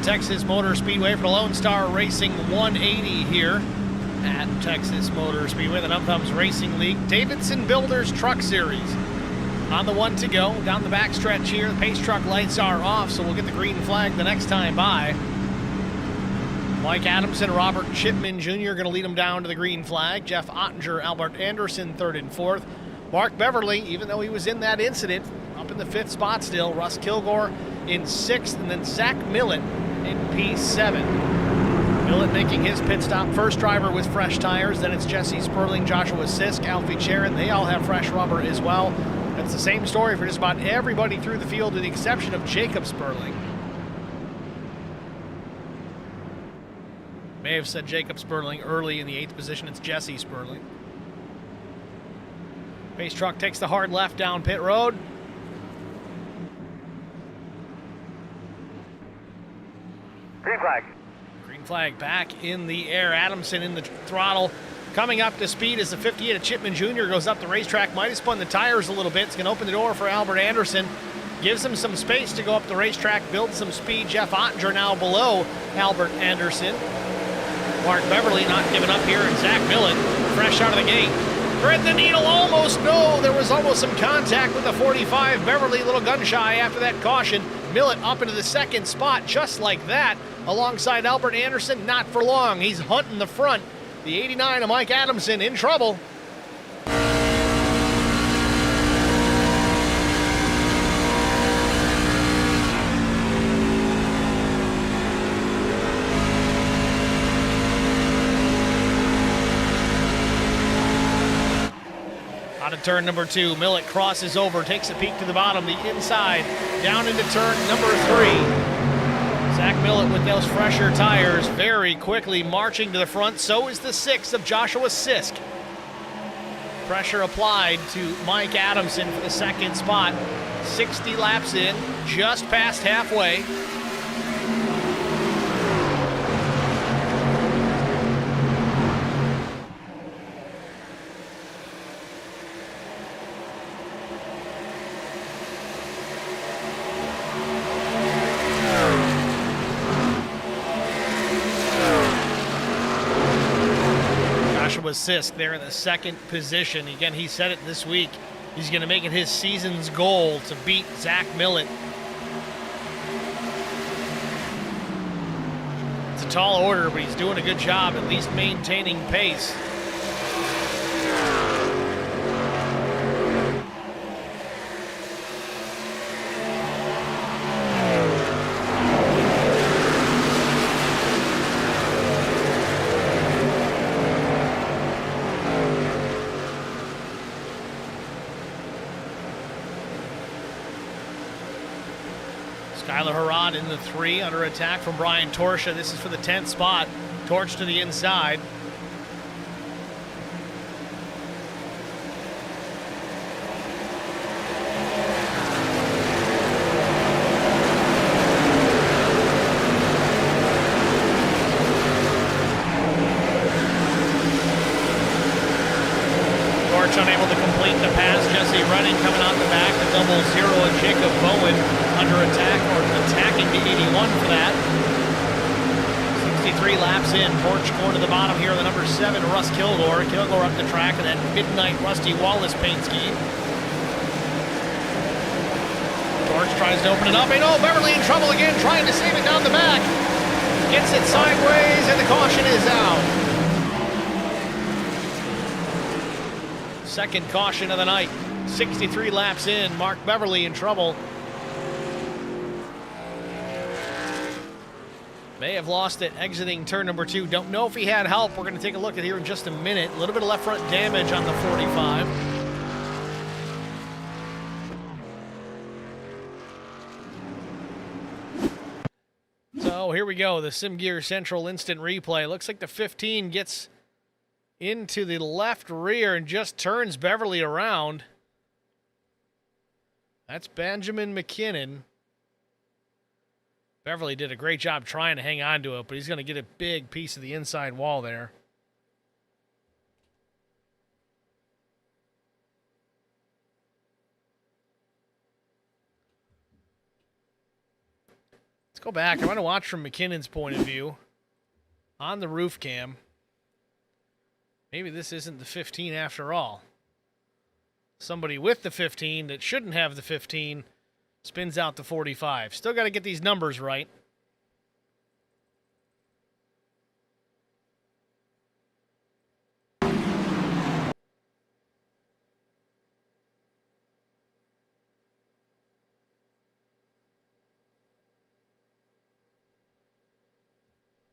D: Texas Motor Speedway for Lonestar Racing 180 here at Texas Motor Speedway, the Numb Racing League. Davidson Builders Truck Series on the one to go. Down the backstretch here, the pace truck lights are off, so we'll get the green flag the next time by. Mike Adamson, Robert Chipman Jr. going to lead them down to the green flag. Jeff Ottinger, Albert Anderson, 3rd and 4th. Mark Beverly, even though he was in that incident, up in the 5th spot still. Russ Kilgore in 6th, and then Zach Millett in P7. Millett making his pit stop. First driver with fresh tires. Then it's Jesse Sperling, Joshua Sisk, Alfie Sharon. They all have fresh rubber as well. That's the same story for just about everybody through the field with the exception of Jacob Sperling. May have said Jacob Sperling early in the 8th position. It's Jesse Sperling. Pace truck takes the hard left down pit road.
E: Green flag.
D: Green flag back in the air. Adamson in the throttle. Coming up to speed as the 58 of Chipman Jr. goes up the racetrack. Might have spun the tires a little bit. It's going to open the door for Albert Anderson. Gives him some space to go up the racetrack, build some speed. Jeff Ottinger now below Albert Anderson. Mark Beverly not giving up here, and Zach Millett fresh out of the gate. Thread the needle almost. No, there was almost some contact with the 45. Beverly a little gun shy after that caution. Millett up into the 2nd spot just like that alongside Albert Anderson. Not for long. He's hunting the front. The 89 of Mike Adamson in trouble. Out of turn number 2, Millett crosses over, takes a peek to the bottom, the inside, down into turn number 3. Zach Millett with those fresher tires very quickly marching to the front. So is the 6 of Joshua Sisk. Pressure applied to Mike Adamson for the second spot. 60 laps in, just past halfway. Sisk there in the second position. Again, he said it this week. He's going to make it his season's goal to beat Zach Millett. It's a tall order, but he's doing a good job at least maintaining pace. In the 3, under attack from Brian Torsha. This is for the 10th spot. Torch to the inside. Torch unable to complete the pass. Jesse Redding coming out the back. The 00 and Jacob Bowen under attack, or attacking the 81 for that. 63 laps in. Torch going to the bottom here, the number 7, Russ Kilgore. Kilgore up the track in that midnight Rusty Wallace paint scheme. Torch tries to open it up. And oh, Beverly in trouble again, trying to save it down the back. Gets it sideways, and the caution is out. Second caution of the night. 63 laps in. Mark Beverly in trouble. May have lost it exiting turn number 2. Don't know if he had help. We're going to take a look at here in just a minute. A little bit of left front damage on the 45. So here we go. The SimGear Central Instant Replay. Looks like the 15 gets into the left rear and just turns Beverly around. That's Benjamin McKinnon. Beverly did a great job trying to hang on to it, but he's going to get a big piece of the inside wall there. Let's go back. I want to watch from McKinnon's point of view on the roof cam. Maybe this isn't the 15 after all. Somebody with the 15 that shouldn't have the 15 spins out the 45. Still got to get these numbers right.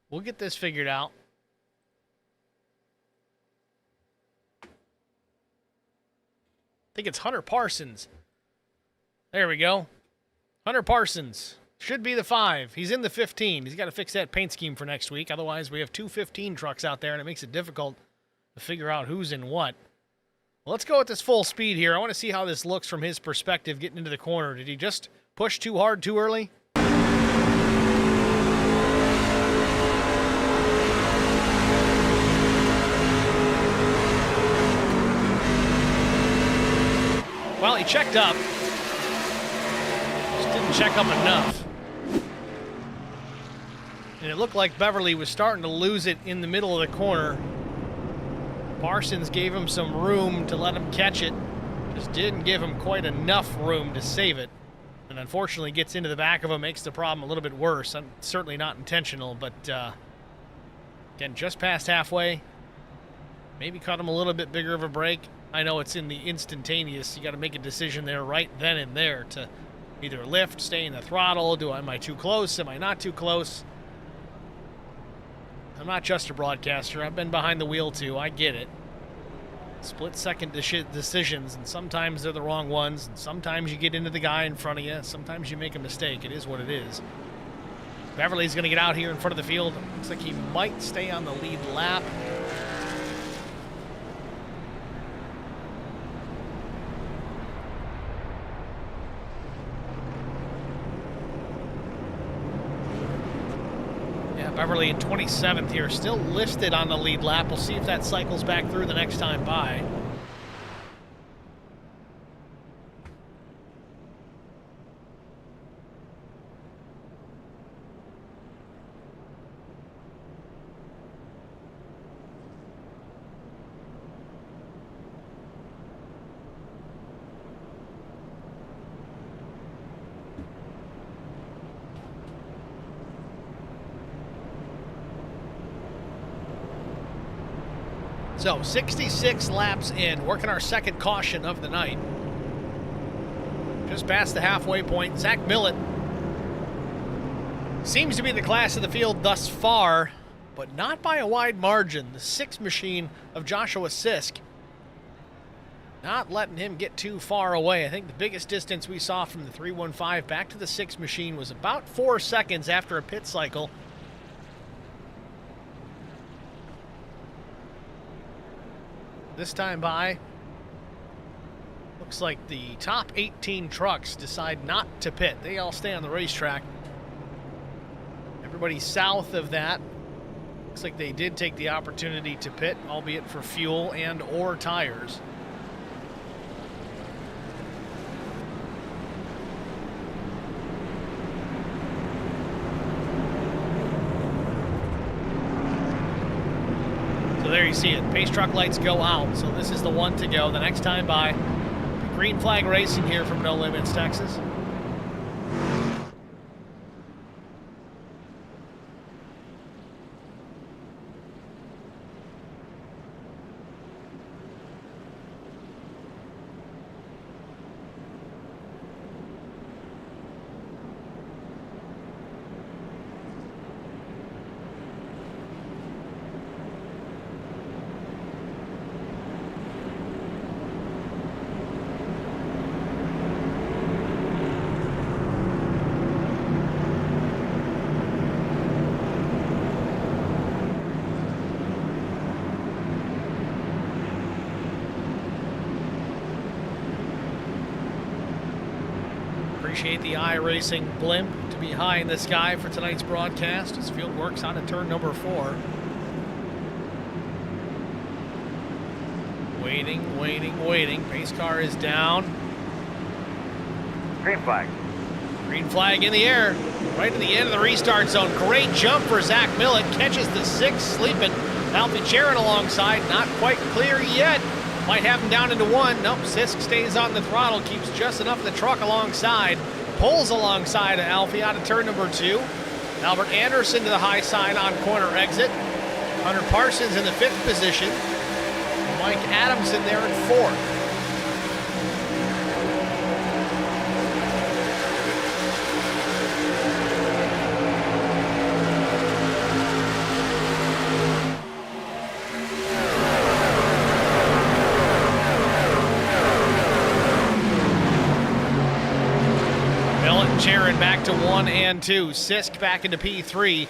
D: We'll get this figured out. I think it's Hunter Parsons. There we go. Hunter Parsons should be the 5. He's in the 15. He's got to fix that paint scheme for next week. Otherwise, we have 2 15 trucks out there, and it makes it difficult to figure out who's in what. Well, let's go at this full speed here. I want to see how this looks from his perspective getting into the corner. Did he just push too hard too early? Well, he checked up. Just didn't check up enough. And it looked like Beverly was starting to lose it in the middle of the corner. Parsons gave him some room to let him catch it. Just didn't give him quite enough room to save it. And unfortunately gets into the back of him, makes the problem a little bit worse. Certainly not intentional, but again, just past halfway. Maybe caught him a little bit bigger of a break. I know it's in the instantaneous. You got to make a decision there right then and there to either lift, stay in the throttle. Am I too close? Am I not too close? I'm not just a broadcaster. I've been behind the wheel too. I get it. Split-second decisions, and sometimes they're the wrong ones, and sometimes you get into the guy in front of you. Sometimes you make a mistake. It is what it is. Beverly's going to get out here in front of the field. Looks like he might stay on the lead lap. Yeah, Beverly in 27th here, still listed on the lead lap. We'll see if that cycles back through the next time by. So 66 laps in, working our second caution of the night. Just past the halfway point. Zach Millett seems to be the class of the field thus far, but not by a wide margin. The 6 machine of Joshua Sisk not letting him get too far away. I think the biggest distance we saw from the 315 back to the 6 machine was about 4 seconds after a pit cycle. This time by, looks like the top 18 trucks decide not to pit. They all stay on the racetrack. Everybody south of that, looks like they did take the opportunity to pit, albeit for fuel and or tires. There you see it. Pace truck lights go out, so this is the one to go. The next time by, Green Flag Racing here from No Limits, Texas. Appreciate the iRacing blimp to be high in the sky for tonight's broadcast as field works out of turn number 4. Waiting. Pace car is down.
E: Green flag.
D: Green flag in the air. Right to the end of the restart zone. Great jump for Zach Millett. Catches the 6 sleeping. Alfie Charon alongside. Not quite clear yet. Might have him down into 1. Nope, Sisk stays on the throttle, keeps just enough of the truck alongside, pulls alongside of Alfie out of turn number 2. Albert Anderson to the high side on corner exit. Hunter Parsons in the 5th position. Mike Adamson there in 4th. Charon back to 1 and 2. Sisk back into P3.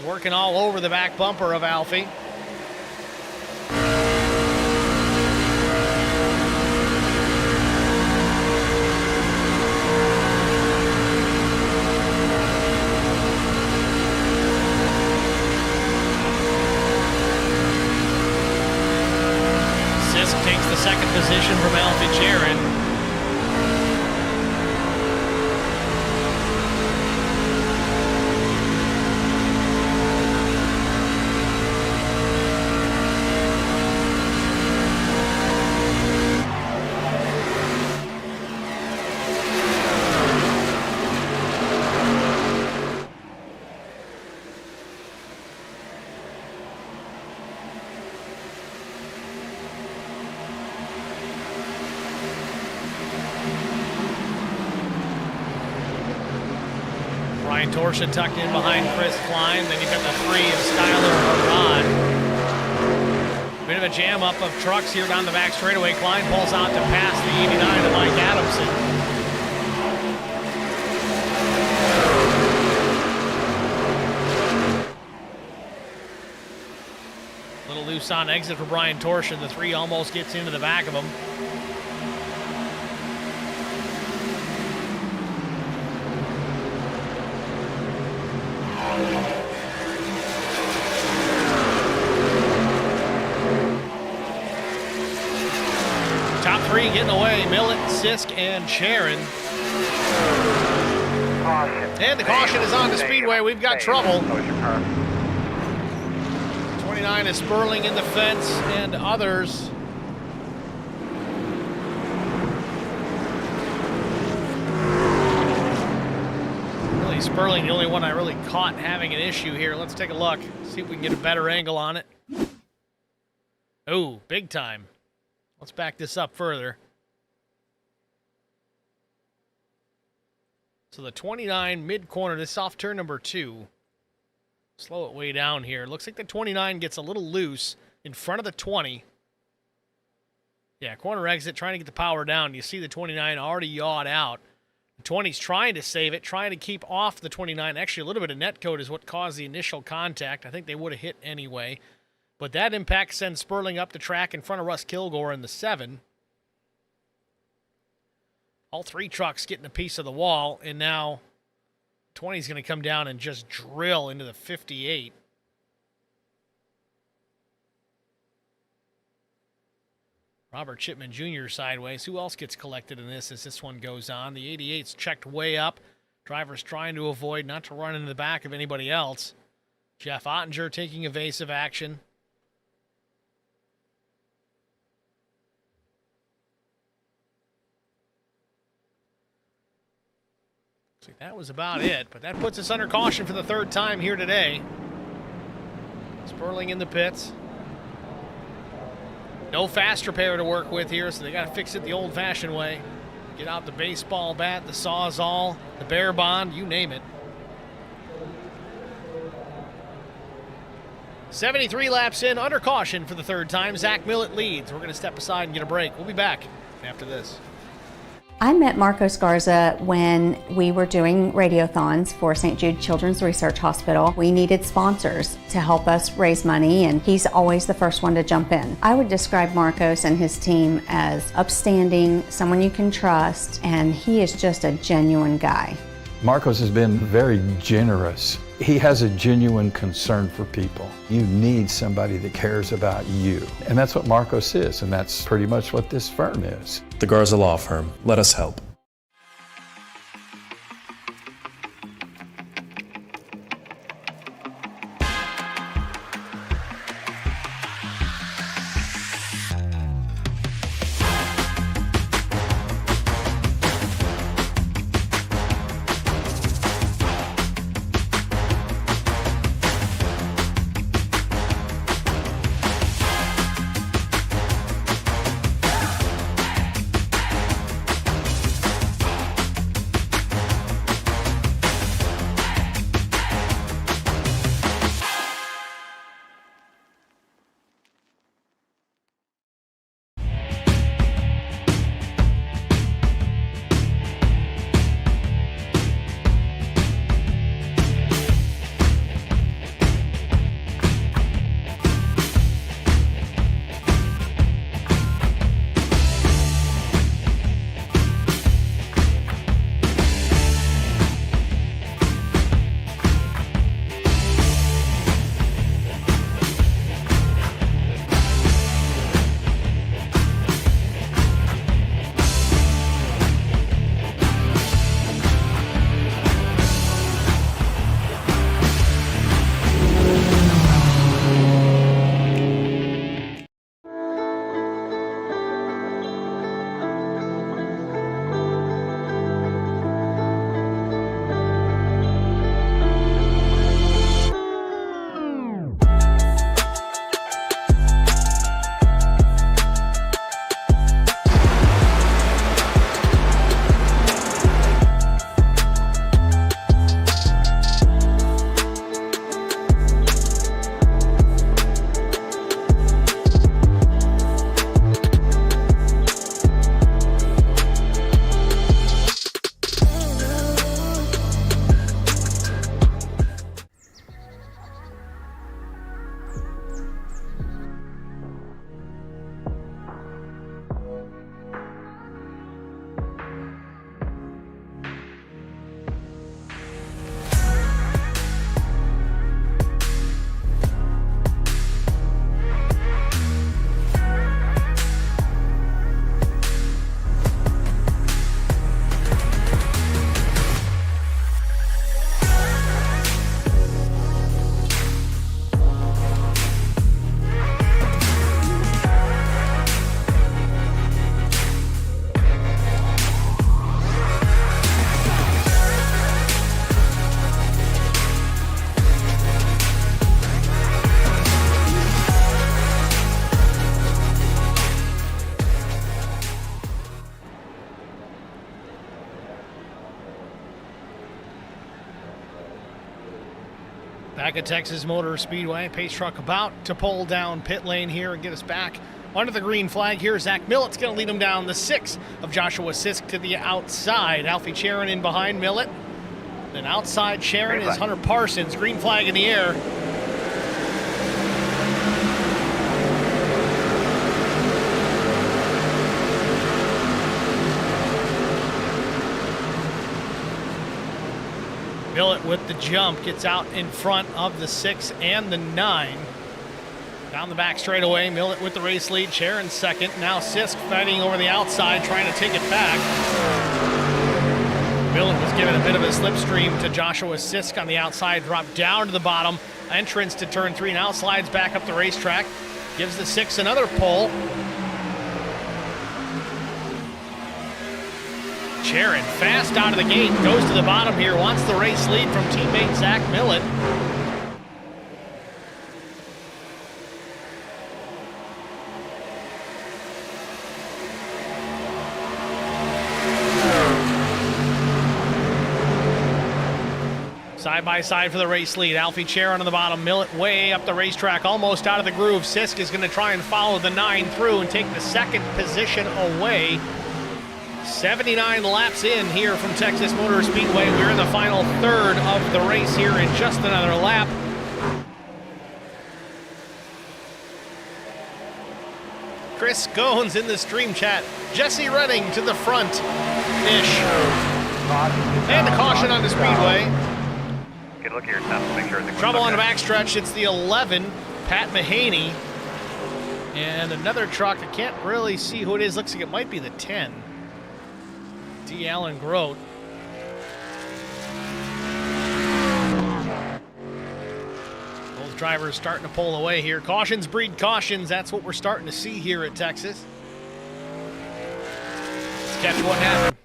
D: Working all over the back bumper of Alfie. Sisk takes the 2nd position from Alfie Charon. Torsha tucked in behind Chris Klein. Then you've got the 3 of Skylar Arad. Bit of a jam up of trucks here down the back straightaway. Klein pulls out to pass the 89 of Mike Adamson. loose on exit for Brian Torsion. The 3 almost gets into the back of him. Top 3 getting away, Millett, Sisk, and Sharon. And the caution is on the Speedway. We've got trouble. 29 is Sperling in the fence and others. Really, Sperling, the only one I really caught having an issue here. Let's take a look, see if we can get a better angle on it. Oh, big time. Let's back this up further. So the 29 mid-corner, this is off turn number 2. Slow it way down here. Looks like the 29 gets a little loose in front of the 20. Yeah, corner exit, trying to get the power down. You see the 29 already yawed out. The 20's trying to save it, trying to keep off the 29. Actually, a little bit of net code is what caused the initial contact. I think they would have hit anyway. But that impact sends Sperling up the track in front of Russ Kilgore in the 7. All 3 trucks getting a piece of the wall, and now 20 is going to come down and just drill into the 58. Robert Chipman Jr. sideways. Who else gets collected in this as this one goes on? The 88's checked way up. Driver's trying to avoid not to run into the back of anybody else. Jeff Ottinger taking evasive action. That was about it, but that puts us under caution for the 3rd time here today. Sperling in the pits. No fast repair to work with here, so they got to fix it the old-fashioned way. Get out the baseball bat, the Sawzall, the Bear Bond, you name it. 73 laps in, under caution for the 3rd time. Zach Millett leads. We're going to step aside and get a break. We'll be back after this.
A: I met Marcos Garza when we were doing radiothons for St. Jude Children's Research Hospital. We needed sponsors to help us raise money, and he's always the first one to jump in. I would describe Marcos and his team as upstanding, someone you can trust, and he is just a genuine guy.
B: Marcos has been very generous. He has a genuine concern for people. You need somebody that cares about you. And that's what Marcos is, and that's pretty much what this firm is.
C: The Garza Law Firm. Let us help.
D: Back at Texas Motor Speedway, pace truck about to pull down pit lane here and get us back under the green flag here. Zach Millett's going to lead him down the 6 of Joshua Sisk to the outside. Alfie Charon in behind Millett. Then outside Sharon is Hunter Parsons. Green flag in the air. Millett with the jump gets out in front of the 6 and the 9. Down the back straightaway, Millett with the race lead. Sharon second. Now Sisk fighting over the outside, trying to take it back. Millett was given a bit of a slipstream to Joshua Sisk on the outside, dropped down to the bottom. Entrance to turn 3, now slides back up the racetrack. Gives the 6 another pull. Sharon fast out of the gate, goes to the bottom here, wants the race lead from teammate Zach Millett. Side by side for the race lead. Alfie Charon on the bottom. Millett way up the racetrack, almost out of the groove. Sisk is going to try and follow the 9 through and take the second position away. 79 laps in here from Texas Motor Speedway. We're in the final third of the race here in just another lap. Chris Goins in the stream chat. Jesse Redding to the front-ish. And a caution on the Speedway.
E: Get a look at your temps, make sure everything's
D: Trouble on the
E: okay.
D: backstretch. It's the 11, Pat Mahaney. And another truck. I can't really see who it is. Looks like it might be the 10. D. Allen Grote. Both drivers starting to pull away here. Cautions breed cautions. That's what we're starting to see here at Texas. Let's catch what happened.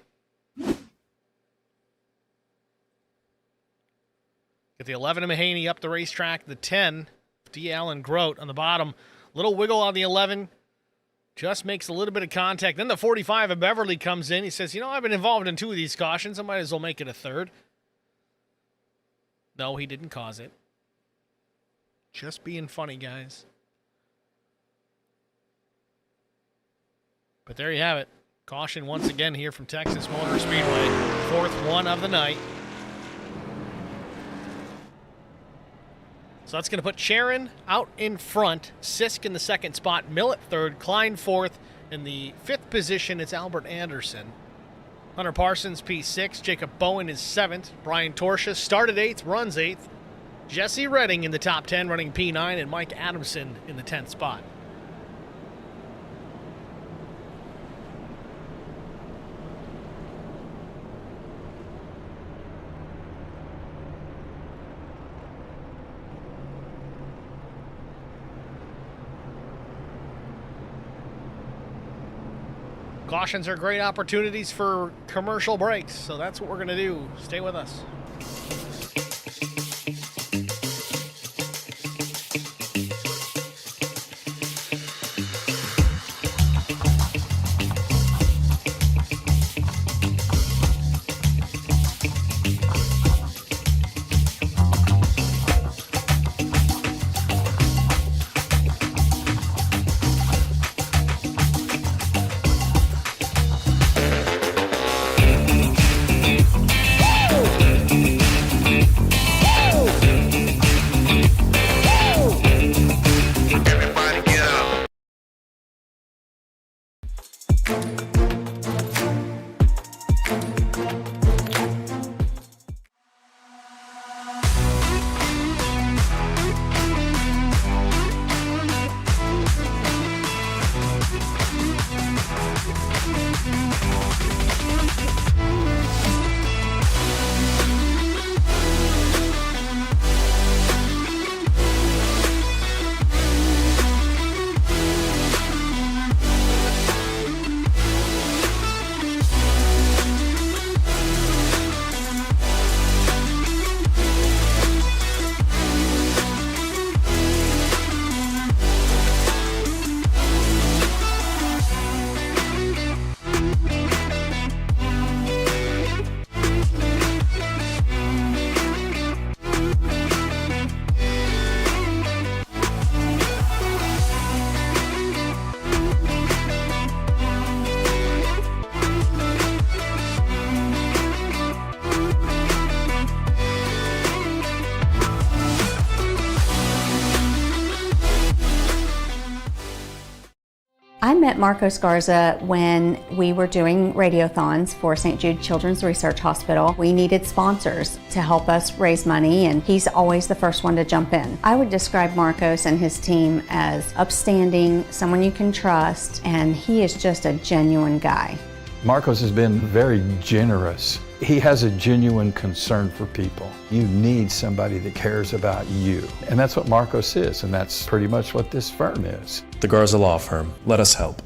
D: Get the 11 of Mahaney up the racetrack. The 10, D. Allen Grote on the bottom. Little wiggle on the 11. Just makes a little bit of contact. Then the 45 of Beverly comes in. He says, you know, I've been involved in 2 of these cautions. I might as well make it a 3rd. No, he didn't cause it. Just being funny, guys. But there you have it. Caution once again here from Texas Motor Speedway. 4th one of the night. So that's going to put Sharon out in front, Sisk in the 2nd spot, Millett 3rd, Klein 4th. In the 5th position, it's Albert Anderson. Hunter Parsons, P6. Jacob Bowen is 7th. Brian Torsha started 8th, runs 8th. Jesse Redding in the top 10, running P9, and Mike Adamson in the 10th spot. Cautions are great opportunities for commercial breaks, so that's what we're going to do. Stay with us.
A: met Marcos Garza when we were doing radiothons for St. Jude Children's Research Hospital. We needed sponsors to help us raise money, and he's always the first one to jump in. I would describe Marcos and his team as upstanding, someone you can trust, and he is just a genuine guy.
B: Marcos has been very generous. He has a genuine concern for people. You need somebody that cares about you. And that's what Marcos is, and that's pretty much what this firm is.
C: The Garza Law Firm. Let us help.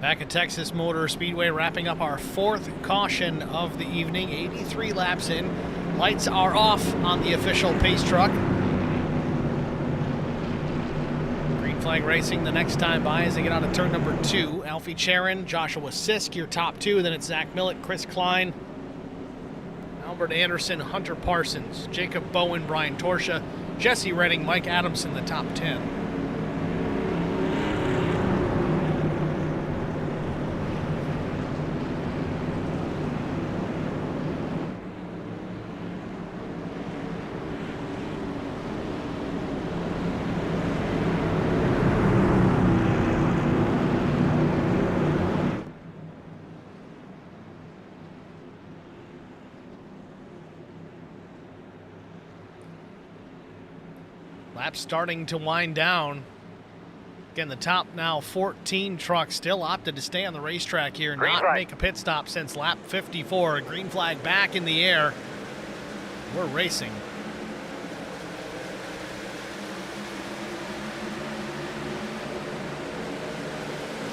D: Back at Texas Motor Speedway, wrapping up our fourth caution of the evening. 83 laps in. Lights are off on the official pace truck. Green flag racing the next time by as they get out of turn number 2. Alfie Charon, Joshua Sisk, your top 2. Then it's Zach Millett, Chris Klein, Albert Anderson, Hunter Parsons, Jacob Bowen, Brian Torsha, Jesse Redding, Mike Adamson, the top 10. Lap starting to wind down. Again, the top now 14 trucks still opted to stay on the racetrack here and not make a pit stop since lap 54. A green flag back in the air. We're racing.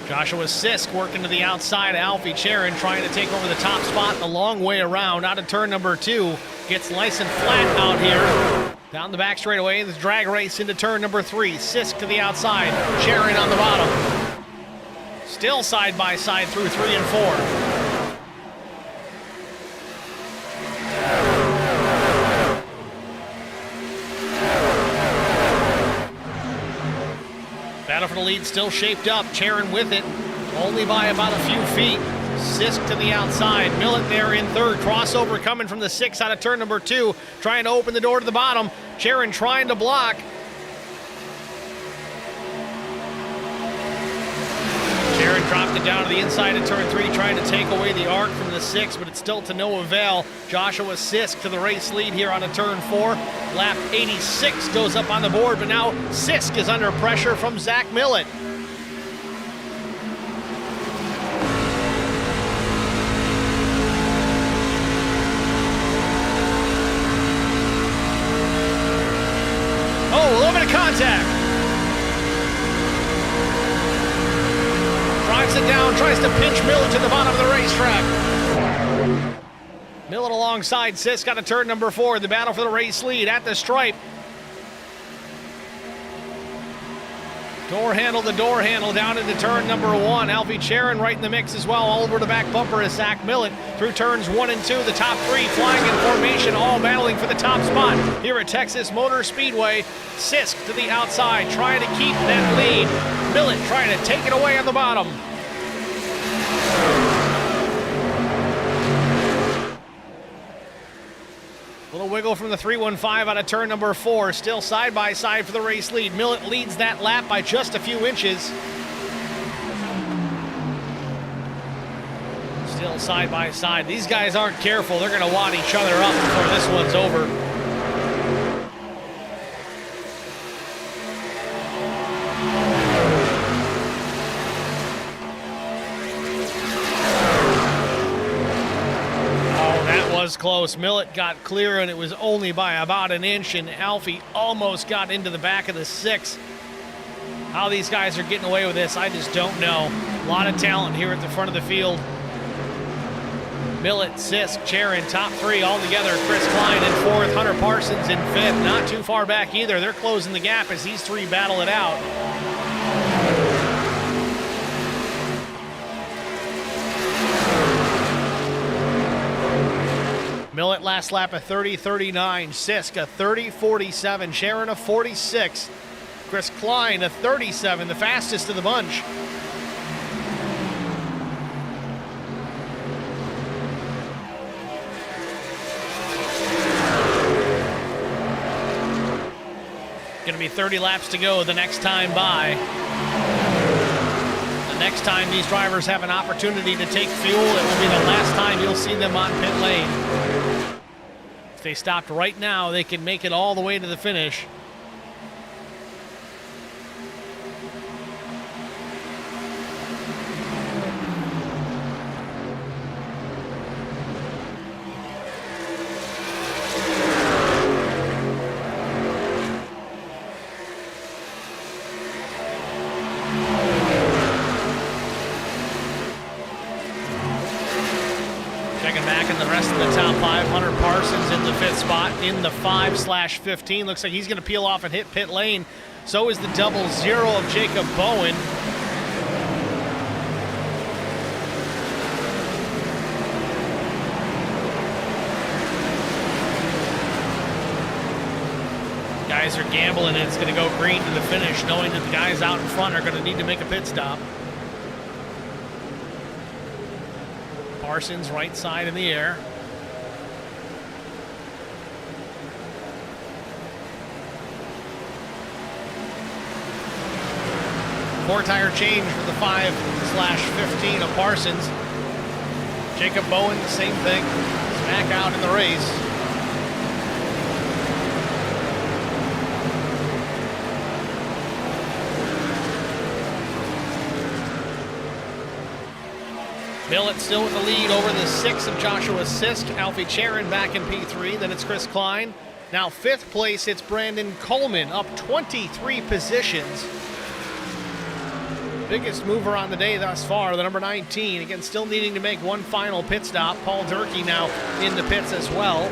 D: Joshua Sisk working to the outside. Alfie Charon trying to take over the top spot the long way around. Out of turn number 2. Gets nice and flat out here. Down the back straightaway, the drag race into turn number 3. Sisk to the outside, Charon on the bottom. Still side by side through 3 and 4. Battle for the lead still shaped up. Charon with it, only by about a few feet. Sisk to the outside. Millett there in third. Crossover coming from the 6 out of turn number 2. Trying to open the door to the bottom. Charon trying to block. Charon dropped it down to the inside of turn 3, trying to take away the arc from the 6, but it's still to no avail. Joshua Sisk to the race lead here on a turn 4. Lap 86 goes up on the board, but now Sisk is under pressure from Zach Millett. Oh, a little bit of contact. Drives it down, tries to pinch Millett to the bottom of the racetrack. Millett alongside Sisk on a turn number 4. The battle for the race lead at the stripe. Door handle to door handle down into turn number 1. Alfie Charon right in the mix as well. All over the back bumper is Zach Millett through turns 1 and 2. The top 3 flying in formation, all battling for the top spot here at Texas Motor Speedway. Sisk to the outside, trying to keep that lead. Millett trying to take it away on the bottom. Little wiggle from the 315 out of turn number 4. Still side by side for the race lead. Millett leads that lap by just a few inches. Still side by side. These guys aren't careful. They're going to wad each other up before this one's over. Was close. Millett got clear, and it was only by about an inch, and Alfie almost got into the back of the 6. How these guys are getting away with this, I just don't know. A lot of talent here at the front of the field. Millett, Sisk, Charon, top three all together. Chris Klein in fourth, Hunter Parsons in fifth. Not too far back either. They're closing the gap as these three battle it out. Millett last lap a 30.39. Sisk a 30.47. Charon a 46. Chris Klein a 37, the fastest of the bunch. Going to be 30 laps to go the next time by. The next time these drivers have an opportunity to take fuel, it will be the last time you'll see them on pit lane. If they stopped right now, they can make it all the way to the finish. In the 5/15. Looks like he's going to peel off and hit pit lane. So is the 00 of Jacob Bowen. Guys are gambling and it's going to go green to the finish, knowing that the guys out in front are going to need to make a pit stop. Parsons right side in the air. Four-tire change for the 5/15 of Parsons. Jacob Bowen, the same thing. He's back out in the race. Millett still with the lead over the 6 of Joshua Sisk. Alfie Charon back in P3. Then it's Chris Klein. Now 5th place, it's Brandon Coleman, up 23 positions. Biggest mover on the day thus far, the number 19. Again, still needing to make one final pit stop. Paul Durkee now in the pits as well.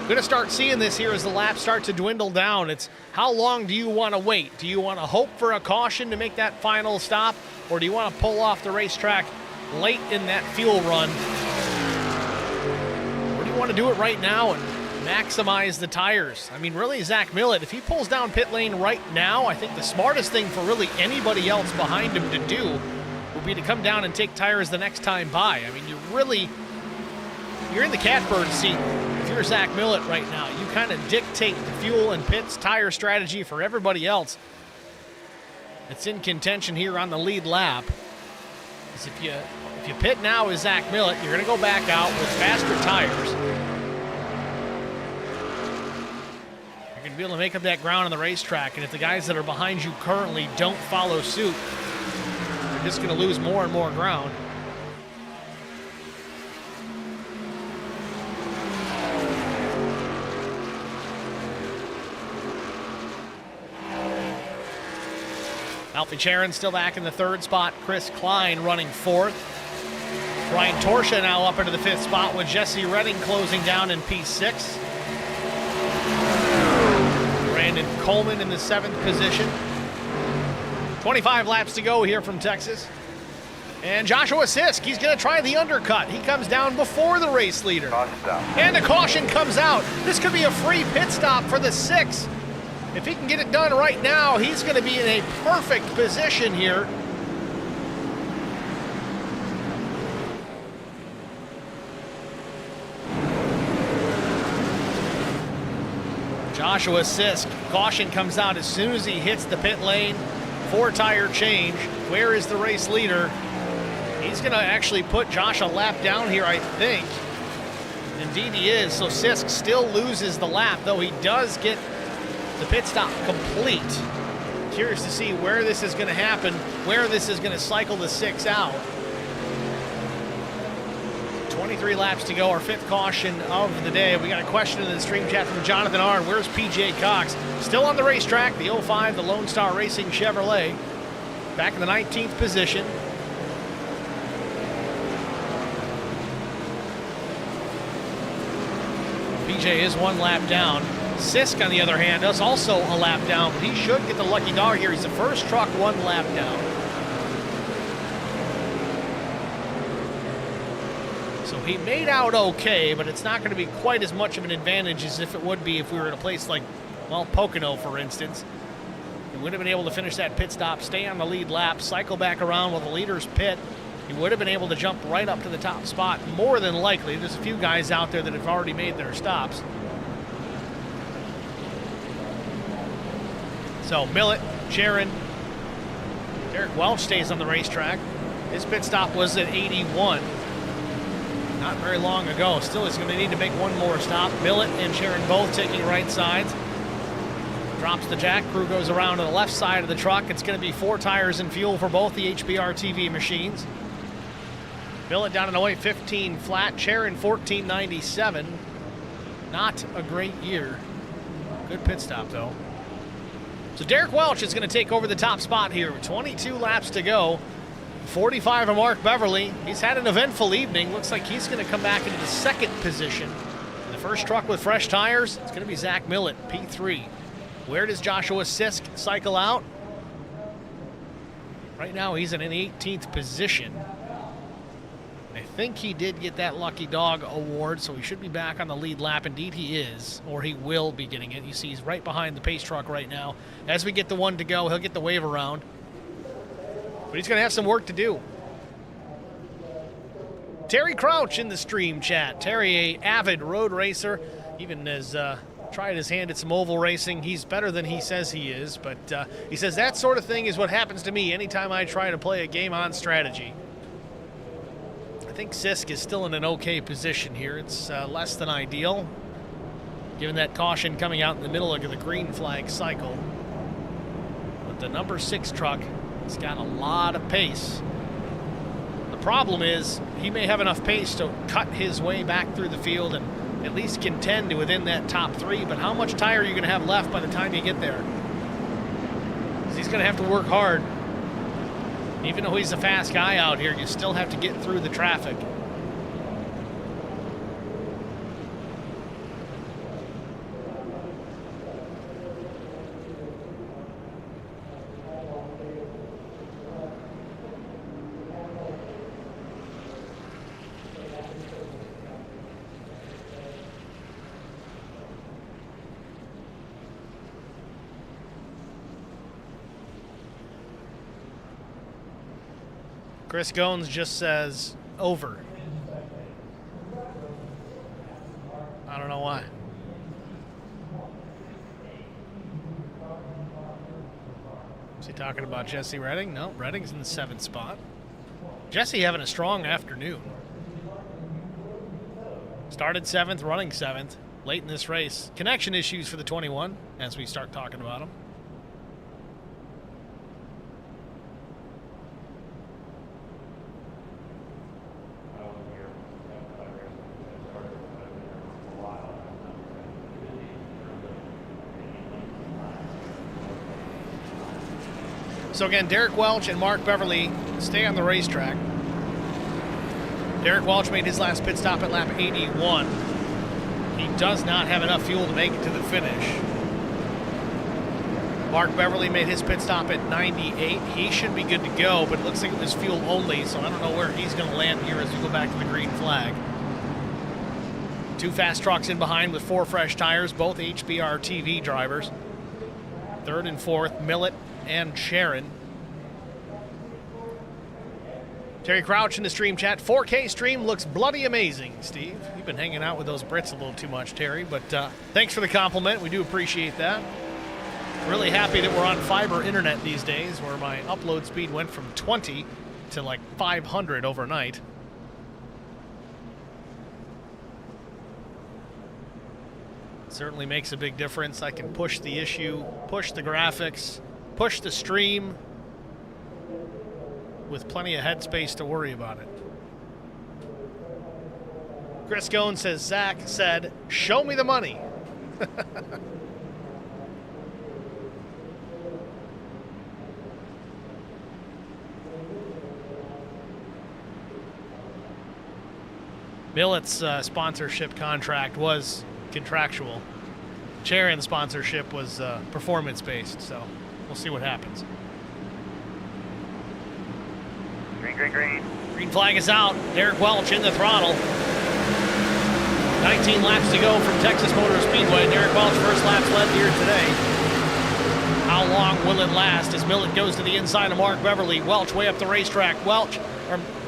D: Going to start seeing this here as the laps start to dwindle down. It's how long do you want to wait? Do you want to hope for a caution to make that final stop? Or do you want to pull off the racetrack late in that fuel run? Or do you want to do it right now and maximize the tires? I mean, really, Zach Millett, if he pulls down pit lane right now, I think the smartest thing for really anybody else behind him to do would be to come down and take tires the next time by. I mean, you're in the catbird seat. If you're Zach Millett right now, you kind of dictate the fuel and pits tire strategy for everybody else. It's in contention here on the lead lap. Because if you pit now as Zach Millett, you're going to go back out with faster tires. Be able to make up that ground on the racetrack, and if the guys that are behind you currently don't follow suit, you're just going to lose more and more ground. Alfie Charon still back in the 3rd spot. Chris Klein running 4th. Ryan Torsha now up into the 5th spot with Jesse Redding closing down in P6. Brandon Coleman in the 7th position. 25 laps to go here from Texas. And Joshua Sisk, he's going to try the undercut. He comes down before the race leader. And the caution comes out. This could be a free pit stop for the 6. If he can get it done right now, he's going to be in a perfect position here. Joshua Sisk, caution comes out as soon as he hits the pit lane. 4-tire change. Where is the race leader? He's going to actually put Josh a lap down here, I think. Indeed he is. So Sisk still loses the lap, though he does get the pit stop complete. Curious to see where this is going to happen, where this is going to cycle the 6 out. 23 laps to go, our 5th caution of the day. We got a question in the stream chat from Jonathan Arn. Where's PJ Cox? Still on the racetrack, the 05, the Lone Star Racing Chevrolet. Back in the 19th position. PJ is 1 lap down. Sisk, on the other hand, is also a lap down, but he should get the lucky dog here. He's the first truck 1 lap down. So he made out okay, but it's not going to be quite as much of an advantage as if it would be if we were in a place like, well, Pocono, for instance. He would have been able to finish that pit stop, stay on the lead lap, cycle back around while the leaders pit. He would have been able to jump right up to the top spot, more than likely. There's a few guys out there that have already made their stops. So Millett, Sharon, Derek Welch stays on the racetrack. His pit stop was at 81. Not very long ago. Still is going to need to make one more stop. Millett and Sharon both taking right sides. Drops the jack. Crew goes around to the left side of the truck. It's going to be 4 tires and fuel for both the HBR TV machines. Millett down in 08.15 flat. Sharon 14.97. Not a great year. Good pit stop though. So Derek Welch is going to take over the top spot here with 22 laps to go. 45 of Mark Beverly. He's had an eventful evening. Looks like he's going to come back into the 2nd position. The first truck with fresh tires, it's going to be Zach Millett, P3. Where does Joshua Sisk cycle out? Right now he's in an 18th position. I think he did get that Lucky Dog award, so he should be back on the lead lap. Indeed he is, or he will be getting it. You see he's right behind the pace truck right now. As we get the 1 to go, he'll get the wave around. But he's going to have some work to do. Terry Crouch in the stream chat. Terry, a avid road racer, even has tried his hand at some oval racing. He's better than he says he is, but he says that sort of thing is what happens to me anytime I try to play a game on strategy. I think Sisk is still in an okay position here. It's less than ideal, given that caution coming out in the middle of the green flag cycle. But the number 6 truck, he's got a lot of pace. The problem is he may have enough pace to cut his way back through the field and at least contend to within that top 3, but how much tire are you going to have left by the time you get there? Because he's going to have to work hard. Even though he's a fast guy out here, you still have to get through the traffic. Chris Goins just says over. I don't know why. Is he talking about Jesse Redding? No, Redding's in the 7th spot. Jesse having a strong afternoon. Started 7th, running 7th, late in this race. Connection issues for the 21 as we start talking about them. So again, Derek Welch and Mark Beverly stay on the racetrack. Derek Welch made his last pit stop at lap 81. He does not have enough fuel to make it to the finish. Mark Beverly made his pit stop at 98. He should be good to go, but it looks like it was fuel only, so I don't know where he's going to land here as we go back to the green flag. 2 fast trucks in behind with 4 fresh tires, both HBR TV drivers. 3rd and 4th, Millett and Sharon. Terry Crouch in the stream chat. 4K stream looks bloody amazing, Steve. You've been hanging out with those Brits a little too much, Terry, but thanks for the compliment. We do appreciate that. Really happy that we're on fiber internet these days, where my upload speed went from 20 to like 500 overnight. Certainly makes a big difference. I can push the issue, push the graphics, push the stream with plenty of headspace to worry about it. Chris Goen says, Zach said, show me the money. Millett's sponsorship contract was contractual. Charon's sponsorship was performance-based, so we'll see what happens.
E: Green, green, green.
D: Green flag is out. Derek Welch in the throttle. 19 laps to go from Texas Motor Speedway. Derek Welch, first laps led here today. How long will it last as Millett goes to the inside of Mark Beverly? Welch way up the racetrack. Welch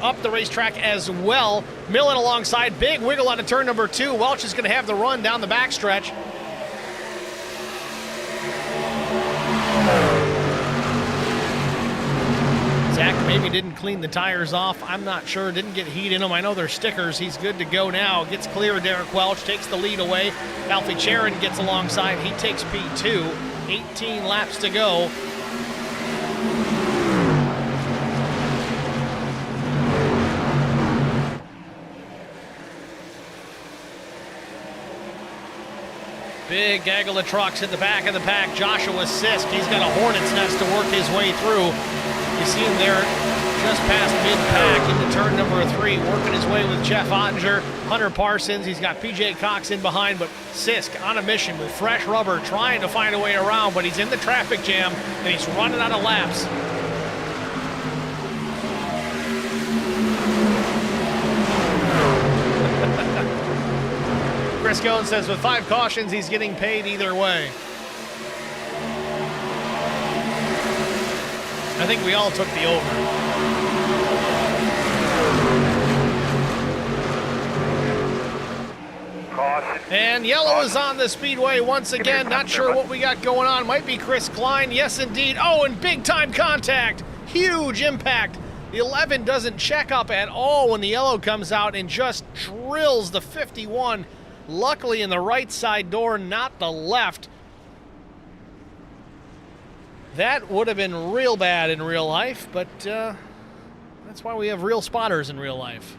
D: up the racetrack as well. Millett alongside. Big wiggle out of turn number 2. Welch is going to have the run down the backstretch. Zach maybe didn't clean the tires off. I'm not sure. Didn't get heat in them. I know they're stickers. He's good to go now. Gets clear. Derek Welch takes the lead away. Alfie Charon gets alongside. He takes P2. 18 laps to go. Big gaggle of trucks in the back of the pack. Joshua Sisk, he's got a hornet's nest to work his way through. You see him there just past mid-pack into turn number 3, working his way with Jeff Ottinger, Hunter Parsons. He's got PJ Cox in behind, but Sisk on a mission with fresh rubber, trying to find a way around, but he's in the traffic jam, and he's running out of laps. Chris Goen says with 5 cautions, he's getting paid either way. I think we all took the over.
E: Caution.
D: And yellow is on the speedway once again. Not sure what we got going on. Might be Chris Klein. Yes, indeed. Oh, and big time contact. Huge impact. The 11 doesn't check up at all when the yellow comes out and just drills the 51. Luckily in the right side door, not the left. That would have been real bad in real life, but that's why we have real spotters in real life.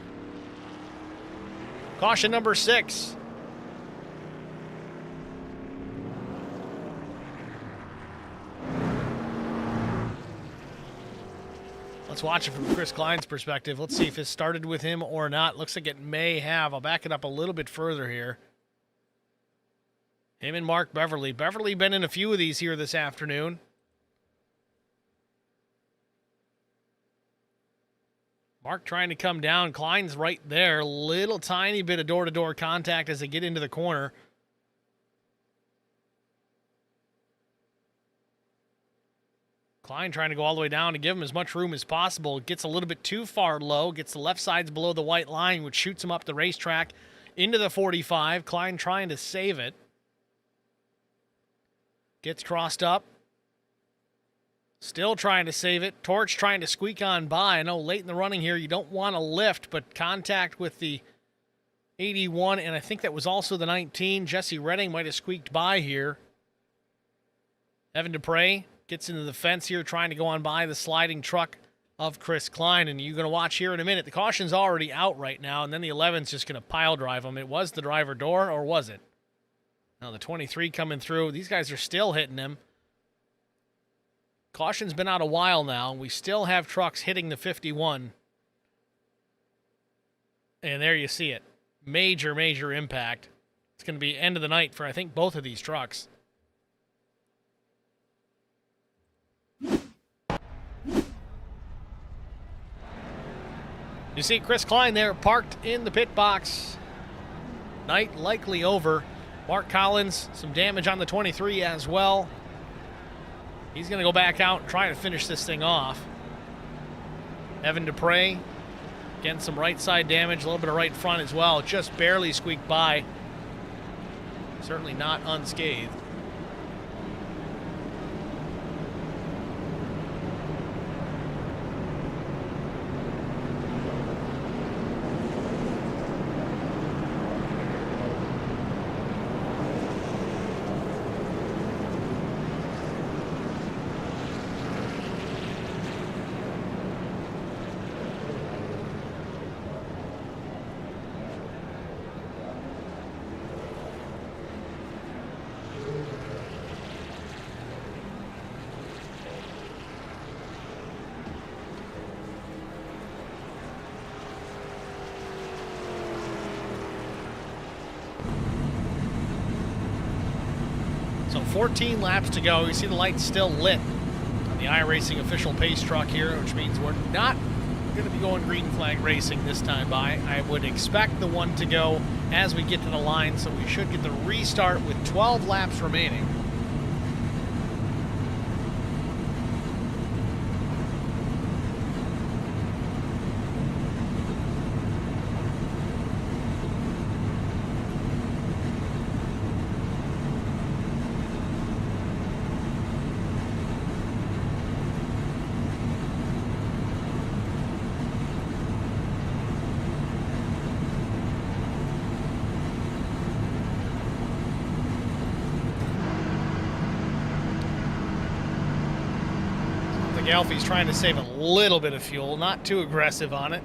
D: Caution number 6. Let's watch it from Chris Klein's perspective. Let's see if it started with him or not. Looks like it may have. I'll back it up a little bit further here. Him and Mark Beverly. Beverly been in a few of these here this afternoon. Mark trying to come down. Klein's right there. Little tiny bit of door-to-door contact as they get into the corner. Klein trying to go all the way down to give him as much room as possible. Gets a little bit too far low. Gets the left sides below the white line, which shoots him up the racetrack into the 45. Klein trying to save it. Gets crossed up. Still trying to save it. Torch trying to squeak on by. I know late in the running here you don't want to lift, but contact with the 81, and I think that was also the 19. Jesse Redding might have squeaked by here. Evan Dupre gets into the fence here, trying to go on by the sliding truck of Chris Klein, and you're going to watch here in a minute. The caution's already out right now, and then the 11's just going to pile drive him. It was the driver door, or was it? Now the 23 coming through. These guys are still hitting him. Caution's been out a while now. We still have trucks hitting the 51. And there you see it. Major, major impact. It's going to be end of the night for, I think, both of these trucks. You see Chris Klein there parked in the pit box. Night likely over. Mark Collins, some damage on the 23 as well. He's going to go back out and try to finish this thing off. Evan Dupre, getting some right side damage, a little bit of right front as well. Just barely squeaked by. Certainly not unscathed. So 14 laps to go. You see the lights still lit on the iRacing official pace truck here, which means we're not going to be going green flag racing this time by. I would expect the one to go as we get to the line, so we should get the restart with 12 laps remaining. Alfie's trying to save a little bit of fuel, not too aggressive on it.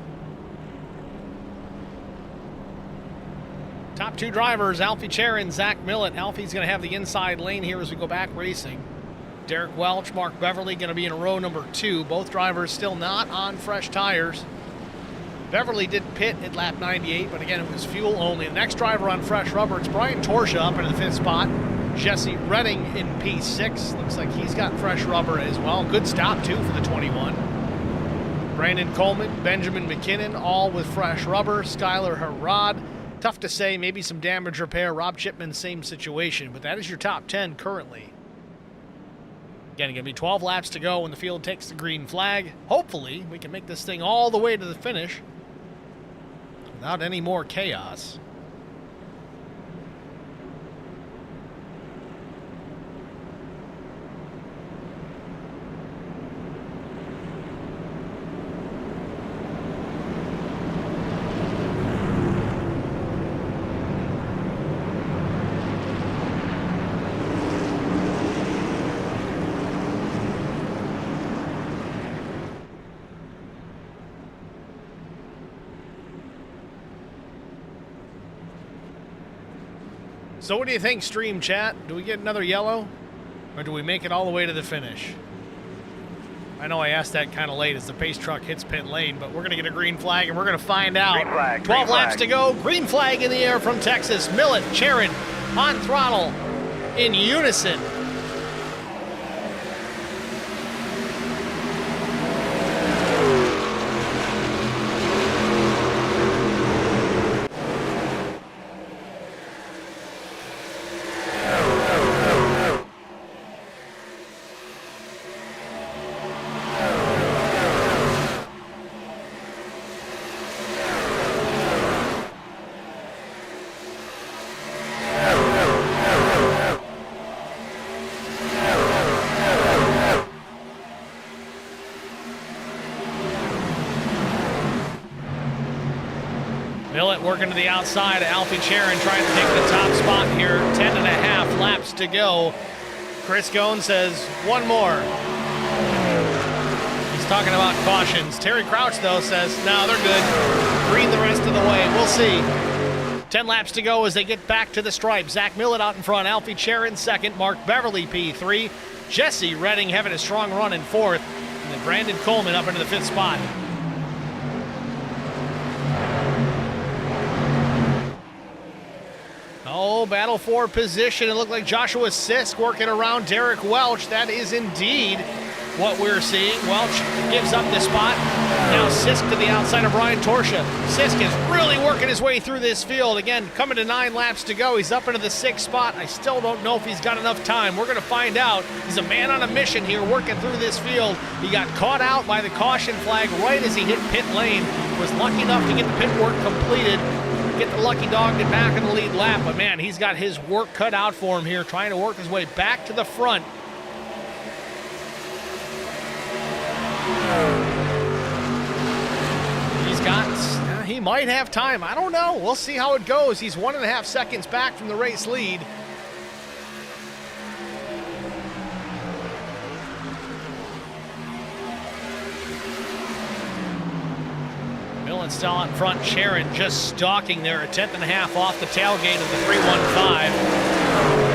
D: Top two drivers, Alfie Charon, Zach Millett. Alfie's going to have the inside lane here as we go back racing. Derek Welch, Mark Beverly going to be in row number 2. Both drivers still not on fresh tires. Beverly did pit at lap 98, but again, it was fuel only. The next driver on fresh rubber, it's Brian Torsha up into the 5th spot. Jesse Redding in P6. Looks like he's got fresh rubber as well. Good stop, too, for the 21. Brandon Coleman, Benjamin McKinnon, all with fresh rubber. Skylar Harrod, tough to say, maybe some damage repair. Rob Chipman, same situation, but that is your top 10 currently. Again, going to be 12 laps to go when the field takes the green flag. Hopefully, we can make this thing all the way to the finish without any more chaos. So what do you think, stream chat? Do we get another yellow? Or do we make it all the way to the finish? I know I asked that kind of late as the pace truck hits pit lane, but we're going to get a green flag and we're going to find out.
E: Green flag,
D: 12
E: green
D: laps
E: flag.
D: to go. Green flag in the air from Texas. Millett, Charon, on throttle in unison. Working to the outside, Alfie Charon trying to take the top spot here. 10.5 laps to go. Chris Goen says one more. He's talking about cautions. Terry Crouch, though, says, no, they're good. Green the rest of the way. We'll see. 10 laps to go as they get back to the stripe. Zach Millett out in front. Alfie Charon second. Mark Beverly P3. Jesse Redding having a strong run in 4th. And then Brandon Coleman up into the 5th spot. Oh, battle for position. It looked like Joshua Sisk working around Derek Welch. That is indeed what we're seeing. Welch gives up the spot. Now Sisk to the outside of Brian Torsha. Sisk is really working his way through this field. Again, coming to 9 laps to go. He's up into the 6th spot. I still don't know if he's got enough time. We're going to find out. He's a man on a mission here working through this field. He got caught out by the caution flag right as he hit pit lane. Was lucky enough to get the pit work completed. Get the lucky dog to back in the lead lap, but man, he's got his work cut out for him here, trying to work his way back to the front. He might have time. I don't know. We'll see how it goes. He's 1.5 seconds back from the race lead. Millen's still out in front. Charon just stalking there, a 10.5 off the tailgate of the 315.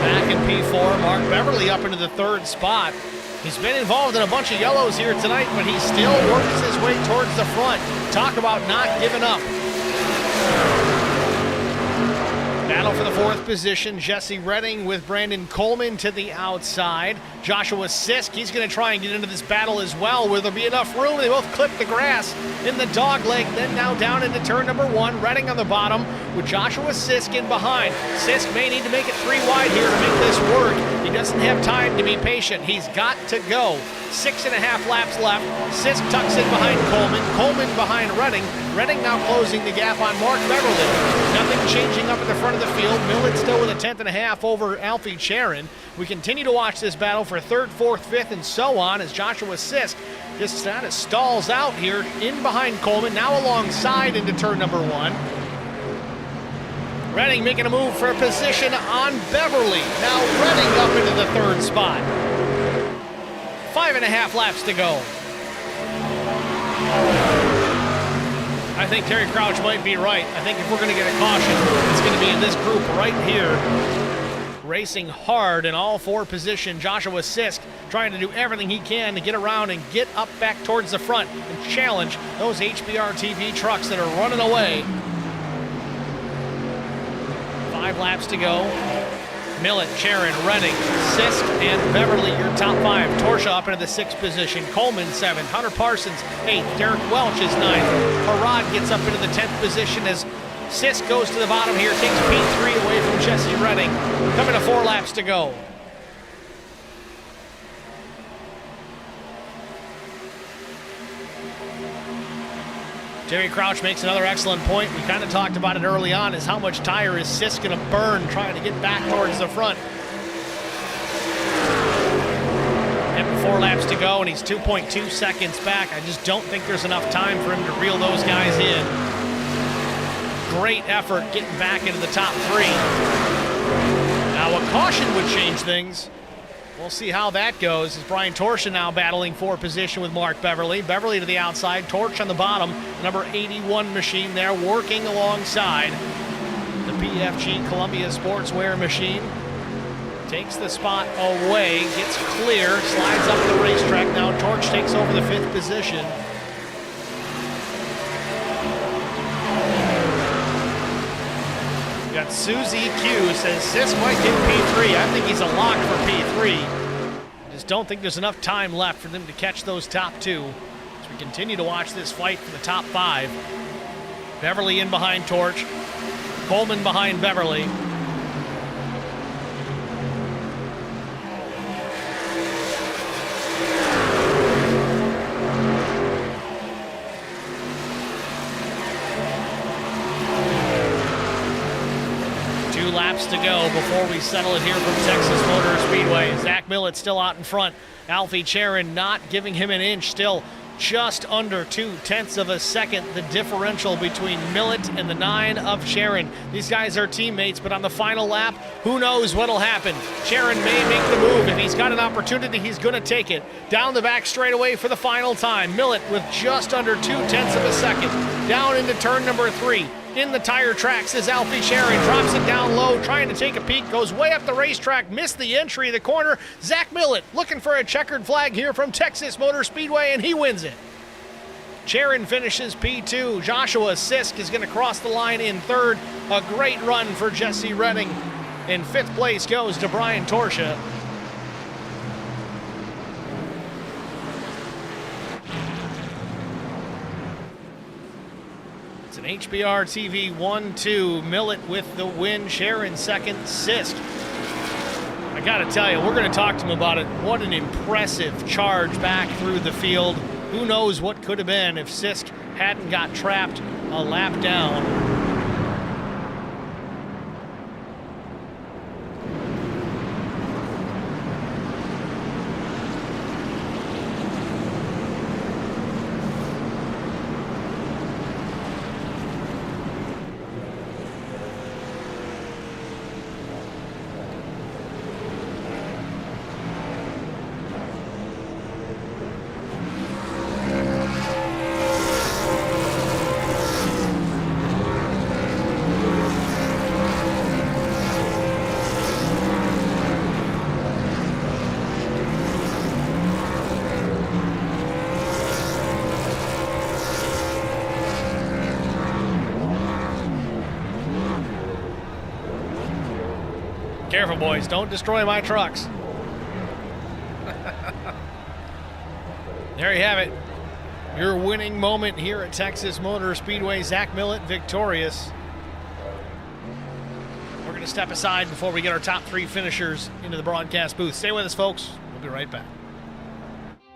D: Back in P4, Mark Beverly up into the 3rd spot. He's been involved in a bunch of yellows here tonight, but he still works his way towards the front. Talk about not giving up. Battle for the 4th position. Jesse Redding with Brandon Coleman to the outside. Joshua Sisk, he's going to try and get into this battle as well. Will there be enough room? They both clip the grass in the dog leg. Then now down into turn number 1. Redding on the bottom with Joshua Sisk in behind. Sisk may need to make it 3 wide here to make this work. He doesn't have time to be patient. He's got to go. 6.5 laps left. Sisk tucks in behind Coleman. Coleman behind Redding. Redding now closing the gap on Mark Beverly. Nothing changing up at the front of the field. Millett still with a 10.5 over Alfie Charon. We continue to watch this battle for 3rd, 4th, 5th, and so on as Joshua Sisk just kind of stalls out here in behind Coleman. Now alongside into turn number 1. Redding making a move for a position on Beverly. Now Redding up into the 3rd spot. 5.5 laps to go. I think Terry Crouch might be right. I think if we're going to get a caution, it's going to be in this group right here. Racing hard in all 4 positions. Joshua Sisk trying to do everything he can to get around and get up back towards the front and challenge those HBR TV trucks that are running away. 5 laps to go. Millett, Charon, Redding, Sisk, and Beverly, your top 5. Torsha up into the 6th position. Coleman 7th. Hunter Parsons 8th. Derek Welch is 9th. Harrod gets up into the 10th position as Sisk goes to the bottom here. Takes P3 away from Jesse Redding. Coming to 4 laps to go. Terry Crouch makes another excellent point. We kind of talked about it early on, is how much tire is Sisk going to burn trying to get back towards the front. And 4 laps to go, and he's 2.2 seconds back. I just don't think there's enough time for him to reel those guys in. Great effort getting back into the top 3. Now a caution would change things. We'll see how that goes as Brian Torsha now battling for position with Mark Beverly. Beverly to the outside, Torch on the bottom. Number 81 machine there working alongside the PFG Columbia Sportswear machine. Takes the spot away, gets clear, slides up the racetrack. Now Torch takes over the 5th position. We got Susie Q says Sisk might get P3. I think he's a lock for P3. I just don't think there's enough time left for them to catch those top 2. As we continue to watch this fight for the top 5. Beverly in behind Torch. Coleman behind Beverly. Laps to go before we settle it here from Texas Motor Speedway. Zach Millett still out in front. Alfie Charon not giving him an inch, still just under 0.2 of a second. The differential between Millett and the 9 of Charon. These guys are teammates, but on the final lap, who knows what'll happen. Charon may make the move. If he's got an opportunity, he's going to take it. Down the back straightaway for the final time. Millett with just under 0.2 of a second. Down into turn number 3. In the tire tracks is Alfie Charon, drops it down low, trying to take a peek, goes way up the racetrack, missed the entry of the corner. Zach Millett looking for a checkered flag here from Texas Motor Speedway, and he wins it. Charon finishes P2. Joshua Sisk is going to cross the line in 3rd. A great run for Jesse Redding. In 5th place goes to Brian Torsha. An HBR TV 1-2. Millett with the win. Charon 2nd. Sisk. I got to tell you, we're going to talk to him about it. What an impressive charge back through the field. Who knows what could have been if Sisk hadn't got trapped a lap down. Careful, boys. Don't destroy my trucks. There you have it. Your winning moment here at Texas Motor Speedway. Zach Millett victorious. We're going to step aside before we get our top 3 finishers into the broadcast booth. Stay with us, folks. We'll be right back.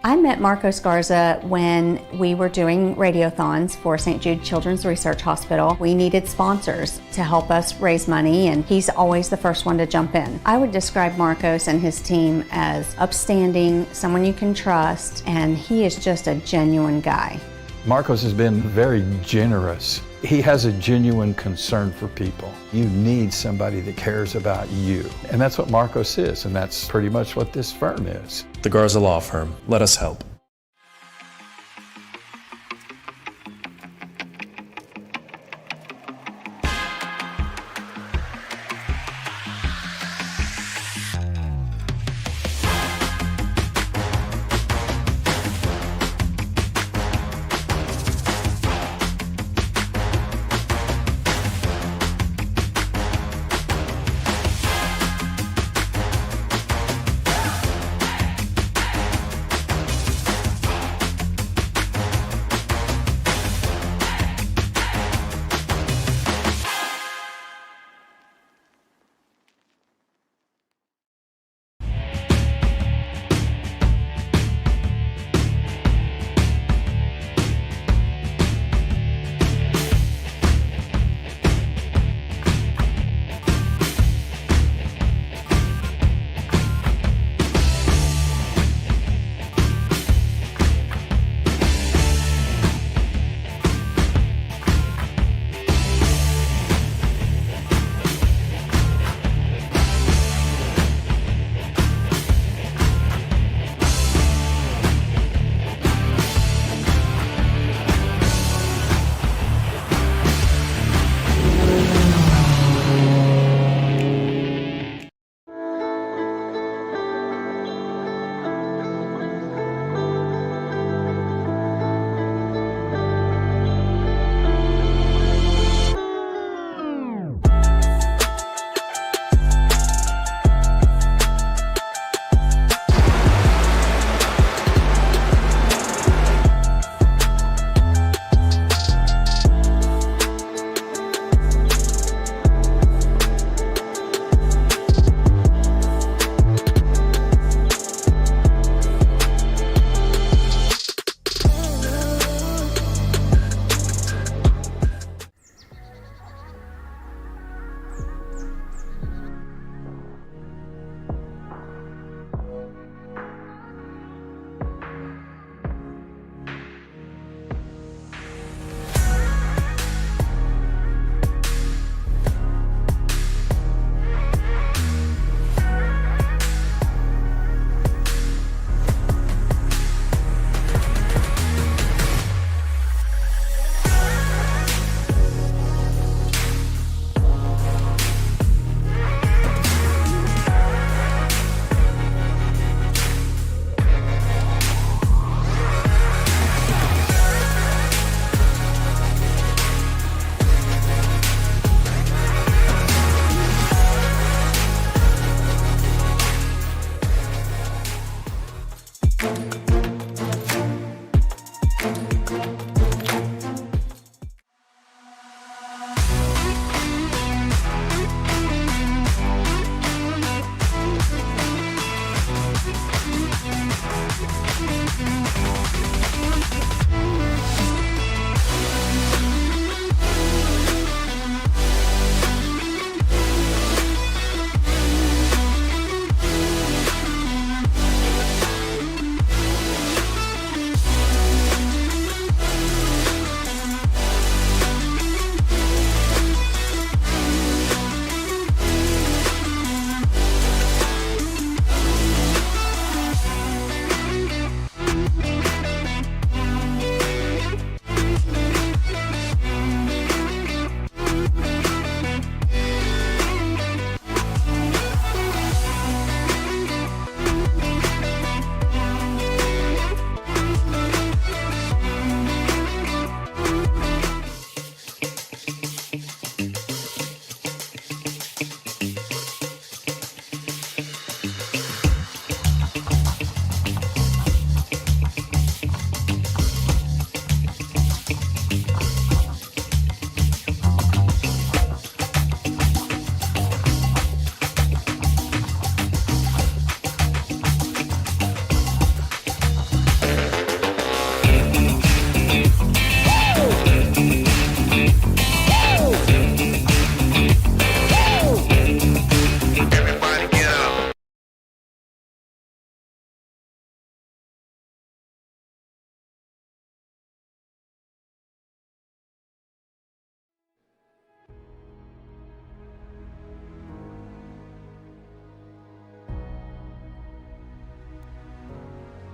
A: I met Marco Scarza when we were doing radiothons for St. Jude Children's Research Hospital. We needed sponsors to help us raise money, and he's always the first one to jump in. I would describe Marcos and his team as upstanding, someone you can trust, and he is just a genuine guy.
B: Marcos has been very generous. He has a genuine concern for people. You need somebody that cares about you. And that's what Marcos is, and that's pretty much what this firm is.
C: The Garza Law Firm. Let us help.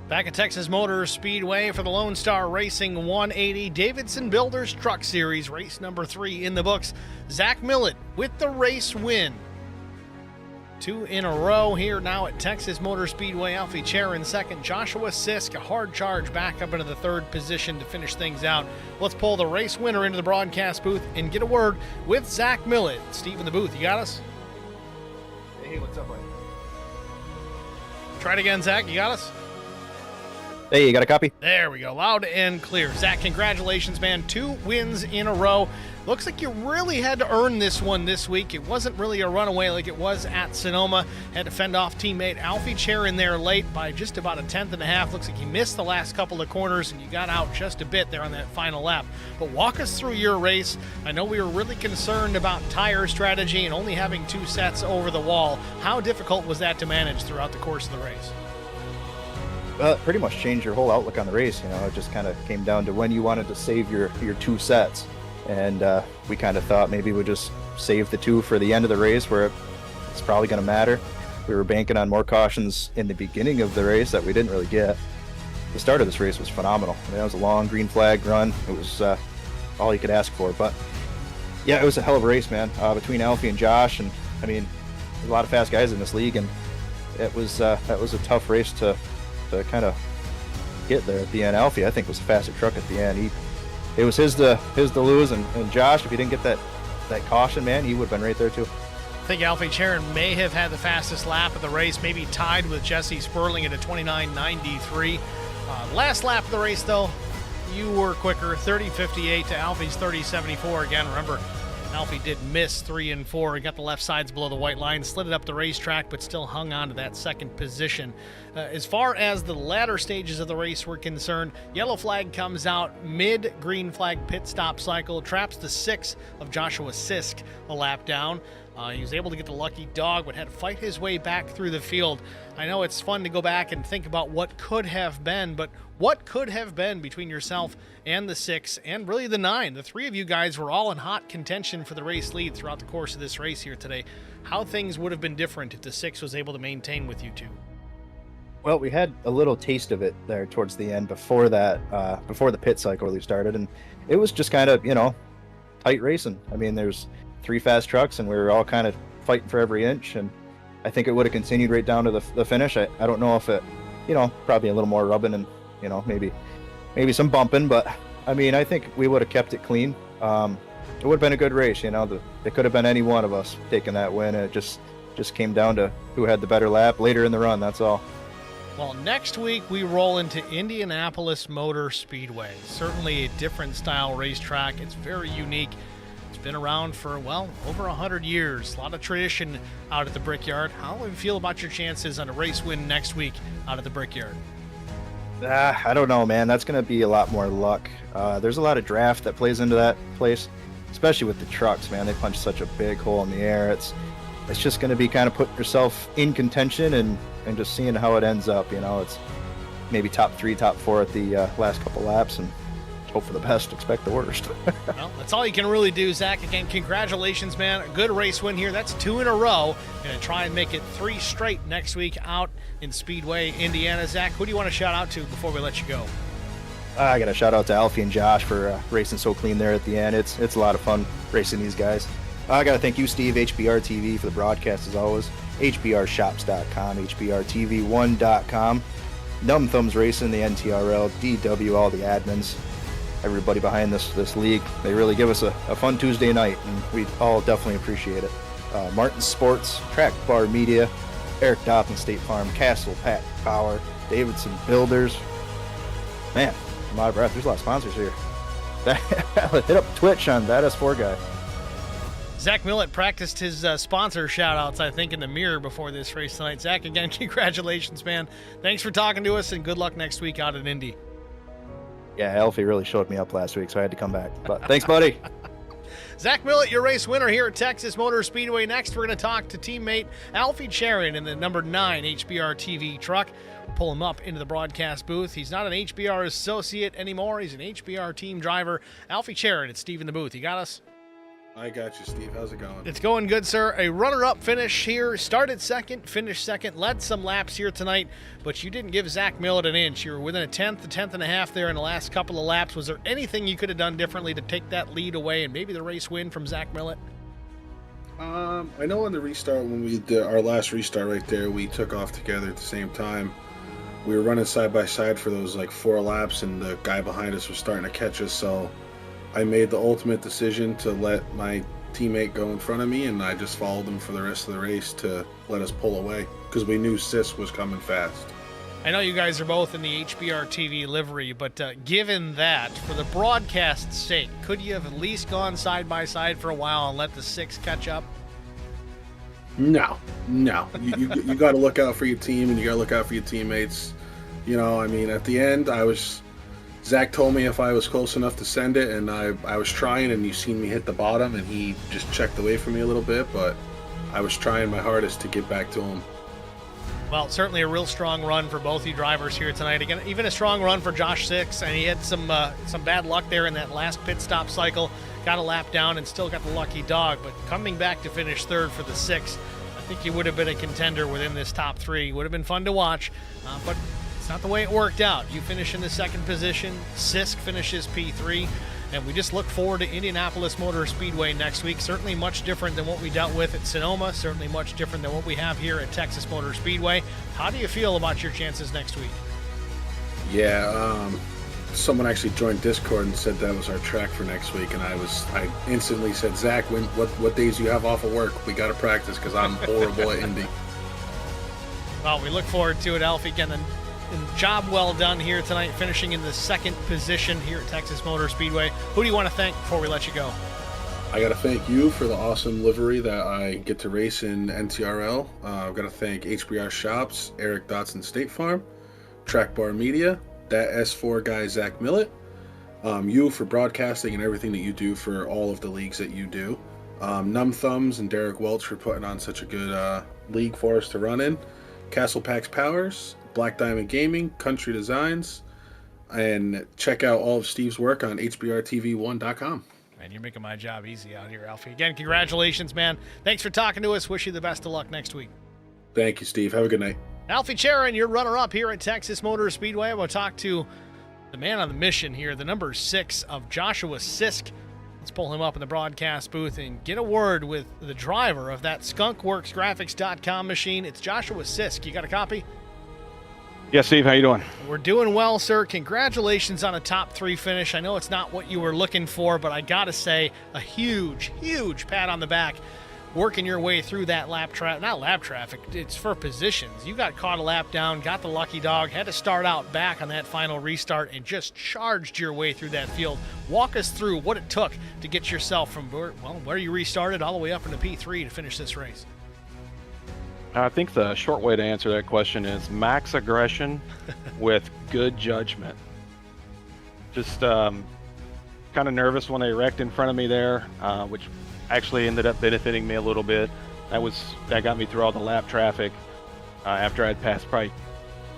D: Back at Texas Motor Speedway for the Lonestar Racing 180 Davidson Builders Truck Series, race number 3 in the books. Zach Millett with the race win. 2 in a row here now at Texas Motor Speedway. Alfie Chair in second. Joshua Sisk, a hard charge back up into the third position to finish things out. Let's pull the race winner into the broadcast booth and get a word with Zach Millett. Steve in the booth, you got us?
F: Hey, what's up, buddy?
D: Try it again, Zach, you got us?
F: Hey, you got a copy?
D: There we go, loud and clear. Zach, congratulations, man. 2 wins in a row. Looks like you really had to earn this one this week. It wasn't really a runaway like it was at Sonoma. Had to fend off teammate Alfie Chair in there late by just about a tenth and a half. Looks like you missed the last couple of corners and you got out just a bit there on that final lap. But walk us through your race. I know we were really concerned about tire strategy and only having 2 sets over the wall. How difficult was that to manage throughout the course of the race?
F: Well, it pretty much changed your whole outlook on the race. You know, it just kind of came down to when you wanted to save your 2 sets. And we kind of thought maybe we'd just save the 2 for the end of the race where it's probably going to matter. We were banking on more cautions in the beginning of the race that we didn't really get. The start of this race was phenomenal. I mean, that was a long green flag run. It was all you could ask for. But yeah, it was a hell of a race, man. Between Alfie and Josh, and I mean, a lot of fast guys in this league, and that was a tough race to kind of get there at the end. Alfie, I think, was the faster truck at the end. It was his to lose, and Josh, if he didn't get that caution, man, he would have been right there too.
D: I think Alfie Charon may have had the fastest lap of the race, maybe tied with Jesse Sperling at a 29.93. Last lap of the race, though, you were quicker, 30.58 to Alfie's 30.74. Again, remember, Alfie did miss 3 and 4 and got the left sides below the white line, slid it up the racetrack, but still hung on to that second position. As far as the latter stages of the race were concerned, yellow flag comes out mid green flag pit stop cycle, traps the 6 of Joshua Sisk a lap down. He was able to get the lucky dog, but had to fight his way back through the field. I know it's fun to go back and think about what could have been, but what could have been between yourself and the 6 and really the 9? The 3 of you guys were all in hot contention for the race lead throughout the course of this race here today. How things would have been different if the 6 was able to maintain with you 2?
F: Well, we had a little taste of it there towards the end before that, before the pit cycle really started, and it was just kind of, tight racing. I mean, there's 3 fast trucks, and we were all kind of fighting for every inch, and I think it would have continued right down to the finish. I don't know if it, probably a little more rubbing and, maybe some bumping, but I mean, I think we would have kept it clean. It would have been a good race, it could have been any one of us taking that win, and it just came down to who had the better lap later in the run, that's all.
D: Well, next week we roll into Indianapolis Motor Speedway. Certainly a different style racetrack. It's very unique. It's been around for, well, over 100 years. A lot of tradition out at the Brickyard. How do you feel about your chances on a race win next week out at the Brickyard?
F: I don't know, man. That's going to be a lot more luck. There's a lot of draft that plays into that place, especially with the trucks, man. They punch such a big hole in the air. It's just going to be kind of putting yourself in contention and just seeing how it ends up. It's maybe top 3, top 4 at the last couple laps, and hope for the best, expect the worst.
D: Well, that's all you can really do, Zach. Again, congratulations, man. A good race win here. That's 2 in a row. Going to try and make it 3 straight next week out in Speedway, Indiana. Zach, who do you want to shout out to before we let you go?
F: I got to shout out to Alfie and Josh for racing so clean there at the end. It's a lot of fun racing these guys. I got to thank you, Steve, HBR TV, for the broadcast as always. HBRshops.com, HBRTV1.com, Numb Thumbs Racing, the NTRL, DW, all the admins, everybody behind this league. They really give us a fun Tuesday night, and we all definitely appreciate it. Martin Sports, Track Bar Media, Eric Doth and State Farm, Castle Pack Power, Davidson Builders. Man, I'm out of breath. There's a lot of sponsors here. Hit up Twitch on That S4 Guy.
D: Zach Millett practiced his sponsor shout-outs, I think, in the mirror before this race tonight. Zach, again, congratulations, man. Thanks for talking to us, and good luck next week out at Indy.
F: Yeah, Alfie really showed me up last week, so I had to come back. But thanks, buddy.
D: Zach Millett, your race winner here at Texas Motor Speedway. Next, we're going to talk to teammate Alfie Charon in the number 9 HBR TV truck. We'll pull him up into the broadcast booth. He's not an HBR associate anymore. He's an HBR team driver. Alfie Charon, it's Steve in the booth. You got us?
G: I got you, Steve. How's it going?
D: It's going good, sir. A runner-up finish here. Started second, finished second, led some laps here tonight, but you didn't give Zach Millett an inch. You were within a tenth and a half there in the last couple of laps. Was there anything you could have done differently to take that lead away and maybe the race win from Zach Millett?
G: I know on the restart, when we did our last restart right there, we took off together at the same time. We were running side by side for those like 4 laps, and the guy behind us was starting to catch us, so I made the ultimate decision to let my teammate go in front of me, and I just followed him for the rest of the race to let us pull away because we knew Sis was coming fast.
D: I know you guys are both in the HBR TV livery, but given that, for the broadcast's sake, could you have at least gone side by side for a while and let the 6 catch up?
G: No. You got to look out for your team, and you got to look out for your teammates. You know, I mean, at the end, Zach told me if I was close enough to send it, and I was trying, and you seen me hit the bottom, and he just checked away from me a little bit, but I was trying my hardest to get back to him.
D: Well, certainly a real strong run for both you drivers here tonight. Again, even a strong run for Josh Six, and he had some bad luck there in that last pit stop cycle. Got a lap down and still got the lucky dog, but coming back to finish third for the 6, I think he would have been a contender within this top 3. Would have been fun to watch, but it's not the way it worked out. You finish in the second position, Sisk finishes P3, and we just look forward to Indianapolis Motor Speedway next week. Certainly much different than what we dealt with at Sonoma, certainly much different than what we have here at Texas Motor Speedway. How do you feel about your chances next week?
G: Yeah, someone actually joined Discord and said that was our track for next week, and I instantly said, Zach, what days do you have off of work? We got to practice because I'm horrible at Indy.
D: Well, we look forward to it, Alfie. Again, and job well done here tonight, finishing in the second position here at Texas Motor Speedway. Who do you want to thank before we let you go?
G: I got to thank you for the awesome livery that I get to race in NTRL. I've got to thank HBR Shops, Eric Dotson State Farm, Track Bar Media, that S4 guy, Zach Millett, you for broadcasting and everything that you do for all of the leagues that you do, Numb Thumbs and Derek Welch for putting on such a good league for us to run in, Castle Packs Powers, Black Diamond Gaming, Country Designs, and check out all of Steve's work on hbrtv1.com.
D: Man, you're making my job easy out here, Alfie. Again, congratulations, man. Thanks for talking to us. Wish you the best of luck next week.
G: Thank you, Steve. Have a good night.
D: Alfie Charon, your runner-up here at Texas Motor Speedway. We'll talk to the man on the mission here, the number 6 of Joshua Sisk. Let's pull him up in the broadcast booth and get a word with the driver of that skunkworksgraphics.com machine. It's Joshua Sisk. You got a copy?
H: Yeah, Steve, how you doing?
D: We're doing well, sir. Congratulations on a top 3 finish. I know it's not what you were looking for, but I got to say, a huge, huge pat on the back. Working your way through that not lap traffic, it's for positions. You got caught a lap down, got the lucky dog, had to start out back on that final restart, and just charged your way through that field. Walk us through what it took to get yourself from where you restarted all the way up into P3 to finish this race.
H: I think the short way to answer that question is max aggression with good judgment. Just kind of nervous when they wrecked in front of me there, which actually ended up benefiting me a little bit. That got me through all the lap traffic after I'd passed probably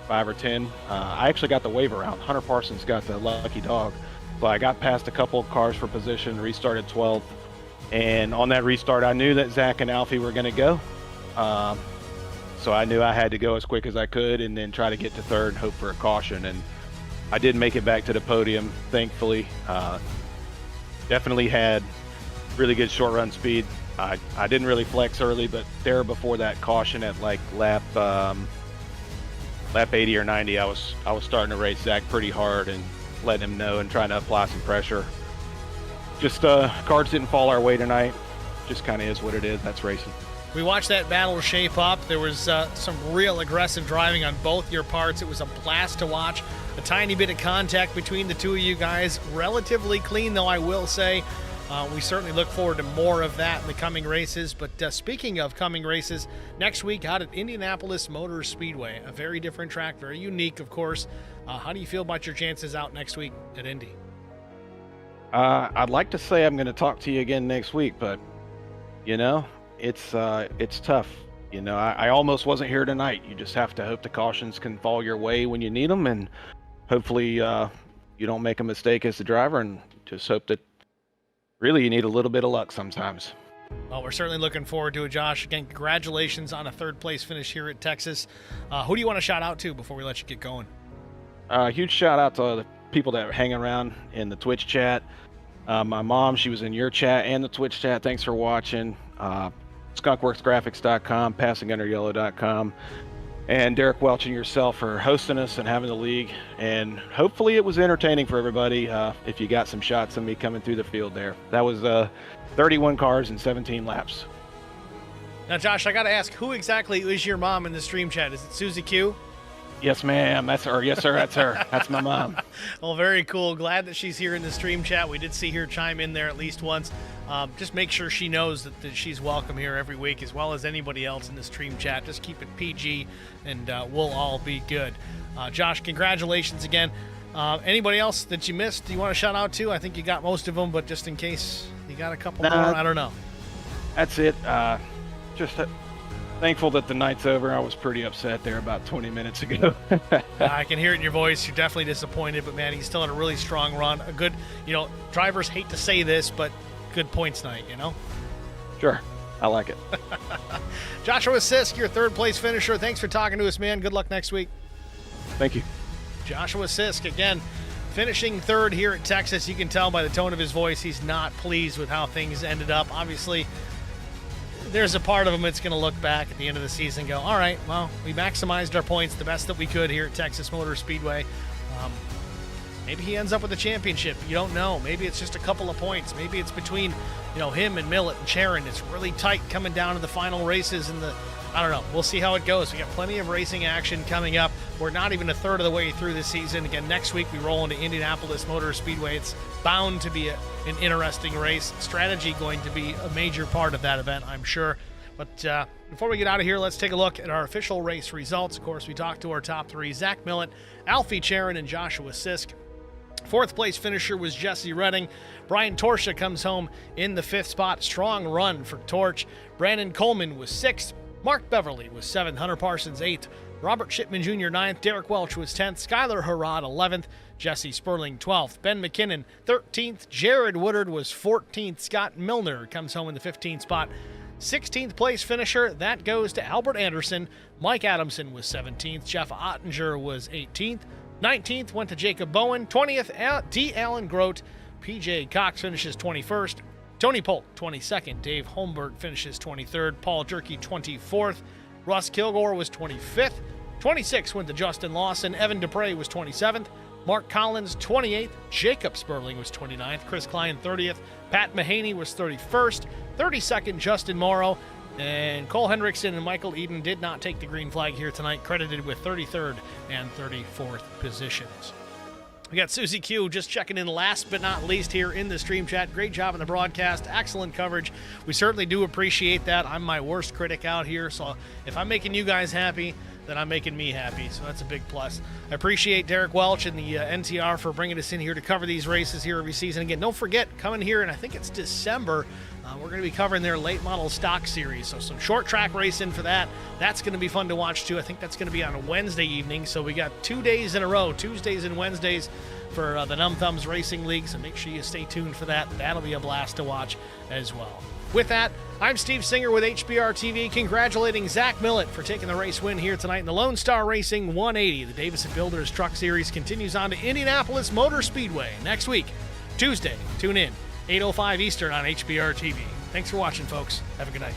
H: 5 or 10. I actually got the waiver out. Hunter Parsons got the lucky dog. So I got past a couple of cars for position, restarted 12th. And on that restart, I knew that Zach and Alfie were going to go. So I knew I had to go as quick as I could and then try to get to third and hope for a caution. And I did make it back to the podium, thankfully. Definitely had really good short run speed. I didn't really flex early, but there before that caution at like lap 80 or 90, I was starting to race Zach pretty hard and letting him know and trying to apply some pressure. Just cards didn't fall our way tonight. Just kind of is what it is. That's racing.
D: We watched that battle shape up. There was some real aggressive driving on both your parts. It was a blast to watch. A tiny bit of contact between the two of you guys. Relatively clean, though, I will say. We certainly look forward to more of that in the coming races. But speaking of coming races, next week out at Indianapolis Motor Speedway, a very different track, very unique, of course. How do you feel about your chances out next week at Indy?
H: I'd like to say I'm going to talk to you again next week, but, you know, it's tough. You know, I almost wasn't here tonight. You just have to hope the cautions can fall your way when you need them, and hopefully you don't make a mistake as the driver, and just hope that really, you need a little bit of luck sometimes.
D: Well, we're certainly looking forward to it, Josh. Again, congratulations on a third-place finish here at Texas. Who do you want to shout out to before we let you get going?
H: Huge shout out to the people that are hanging around in the Twitch chat. My mom, she was in your chat and the Twitch chat. Thanks for watching. skunkworksgraphics.com, passingunderyellow.com, and Derek Welch and yourself for hosting us and having the league. And hopefully it was entertaining for everybody if you got some shots of me coming through the field there. That was 31 cars and 17 laps.
D: Now, Josh, I got to ask, who exactly is your mom in the stream chat? Is it Susie Q?
H: Yes, ma'am. That's her. Yes, sir. That's her. That's my mom.
D: Well, very cool. Glad that she's here in the stream chat. We did see her chime in there at least once. Just make sure she knows that she's welcome here every week, as well as anybody else in the stream chat. Just keep it PG, and we'll all be good. Josh, congratulations again. Anybody else that you missed you want to shout out to? I think you got most of them, but just in case you got a couple more, I don't know.
H: That's it. Just thankful that the night's over. I was pretty upset there about 20 minutes ago.
D: I can hear it in your voice. You're definitely disappointed, but man, he's still had a really strong run. A good, drivers hate to say this, but good points night,
H: Sure. I like it.
D: Joshua Sisk, your third place finisher. Thanks for talking to us, man. Good luck next week.
H: Thank you.
D: Joshua Sisk, again, finishing third here at Texas. You can tell by the tone of his voice he's not pleased with how things ended up. Obviously, there's a part of him that's going to look back at the end of the season and go, all right, well, we maximized our points the best that we could here at Texas Motor Speedway. Maybe he ends up with a championship. You don't know. Maybe it's just a couple of points. Maybe it's between, him and Millett and Sharon. It's really tight coming down to the final races I don't know. We'll see how it goes. We got plenty of racing action coming up. We're not even a third of the way through the season. Again, next week we roll into Indianapolis Motor Speedway. It's bound to be an interesting race. Strategy going to be a major part of that event, I'm sure. But before we get out of here, let's take a look at our official race results. Of course, we talked to our top three: Zach Millett, Alfie Charon, and Joshua Sisk. Fourth place finisher was Jesse Redding. Brian Torsha comes home in the fifth spot. Strong run for Torch. Brandon Coleman was sixth. Mark Beverly was 7th, Hunter Parsons 8th, Robert Shipman Jr. 9th, Derek Welch was 10th, Skylar Harrod 11th, Jesse Sperling 12th, Ben McKinnon 13th, Jared Woodard was 14th, Scott Milner comes home in the 15th spot. 16th place finisher, that goes to Albert Anderson. Mike Adamson was 17th, Jeff Ottinger was 18th, 19th went to Jacob Bowen, 20th D. Allen Grote, PJ Cox finishes 21st, Tony Polk, 22nd. Dave Holmberg finishes 23rd. Paul Jerky, 24th. Russ Kilgore was 25th. 26th went to Justin Lawson. Evan Dupre was 27th. Mark Collins, 28th. Jacob Sperling was 29th. Chris Klein, 30th. Pat Mahaney was 31st. 32nd, Justin Morrow. And Cole Hendrickson and Michael Eden did not take the green flag here tonight, credited with 33rd and 34th positions. We got Susie Q just checking in last but not least here in the stream chat. Great job in the broadcast. Excellent coverage. We certainly do appreciate that. I'm my worst critic out here, so if I'm making you guys happy, then I'm making me happy, so that's a big plus. I appreciate Derek Welch and the NTR for bringing us in here to cover these races here every season. Again, don't forget, coming here, and I think it's December, we're going to be covering their late model stock series, so some short track racing for that. That's going to be fun to watch too. I think that's going to be on a Wednesday evening, so we got 2 days in a row, Tuesdays and Wednesdays, for the Numb Thumbs Racing League, so make sure you stay tuned for that. That'll be a blast to watch as well. With that, I'm Steve Singer with HBR TV, congratulating Zach Millett for taking the race win here tonight in the Lonestar Racing 180. The Davidson Builders Truck Series continues on to Indianapolis Motor Speedway next week, Tuesday. Tune in, 8:05 Eastern on HBR TV. Thanks for watching, folks. Have a good night.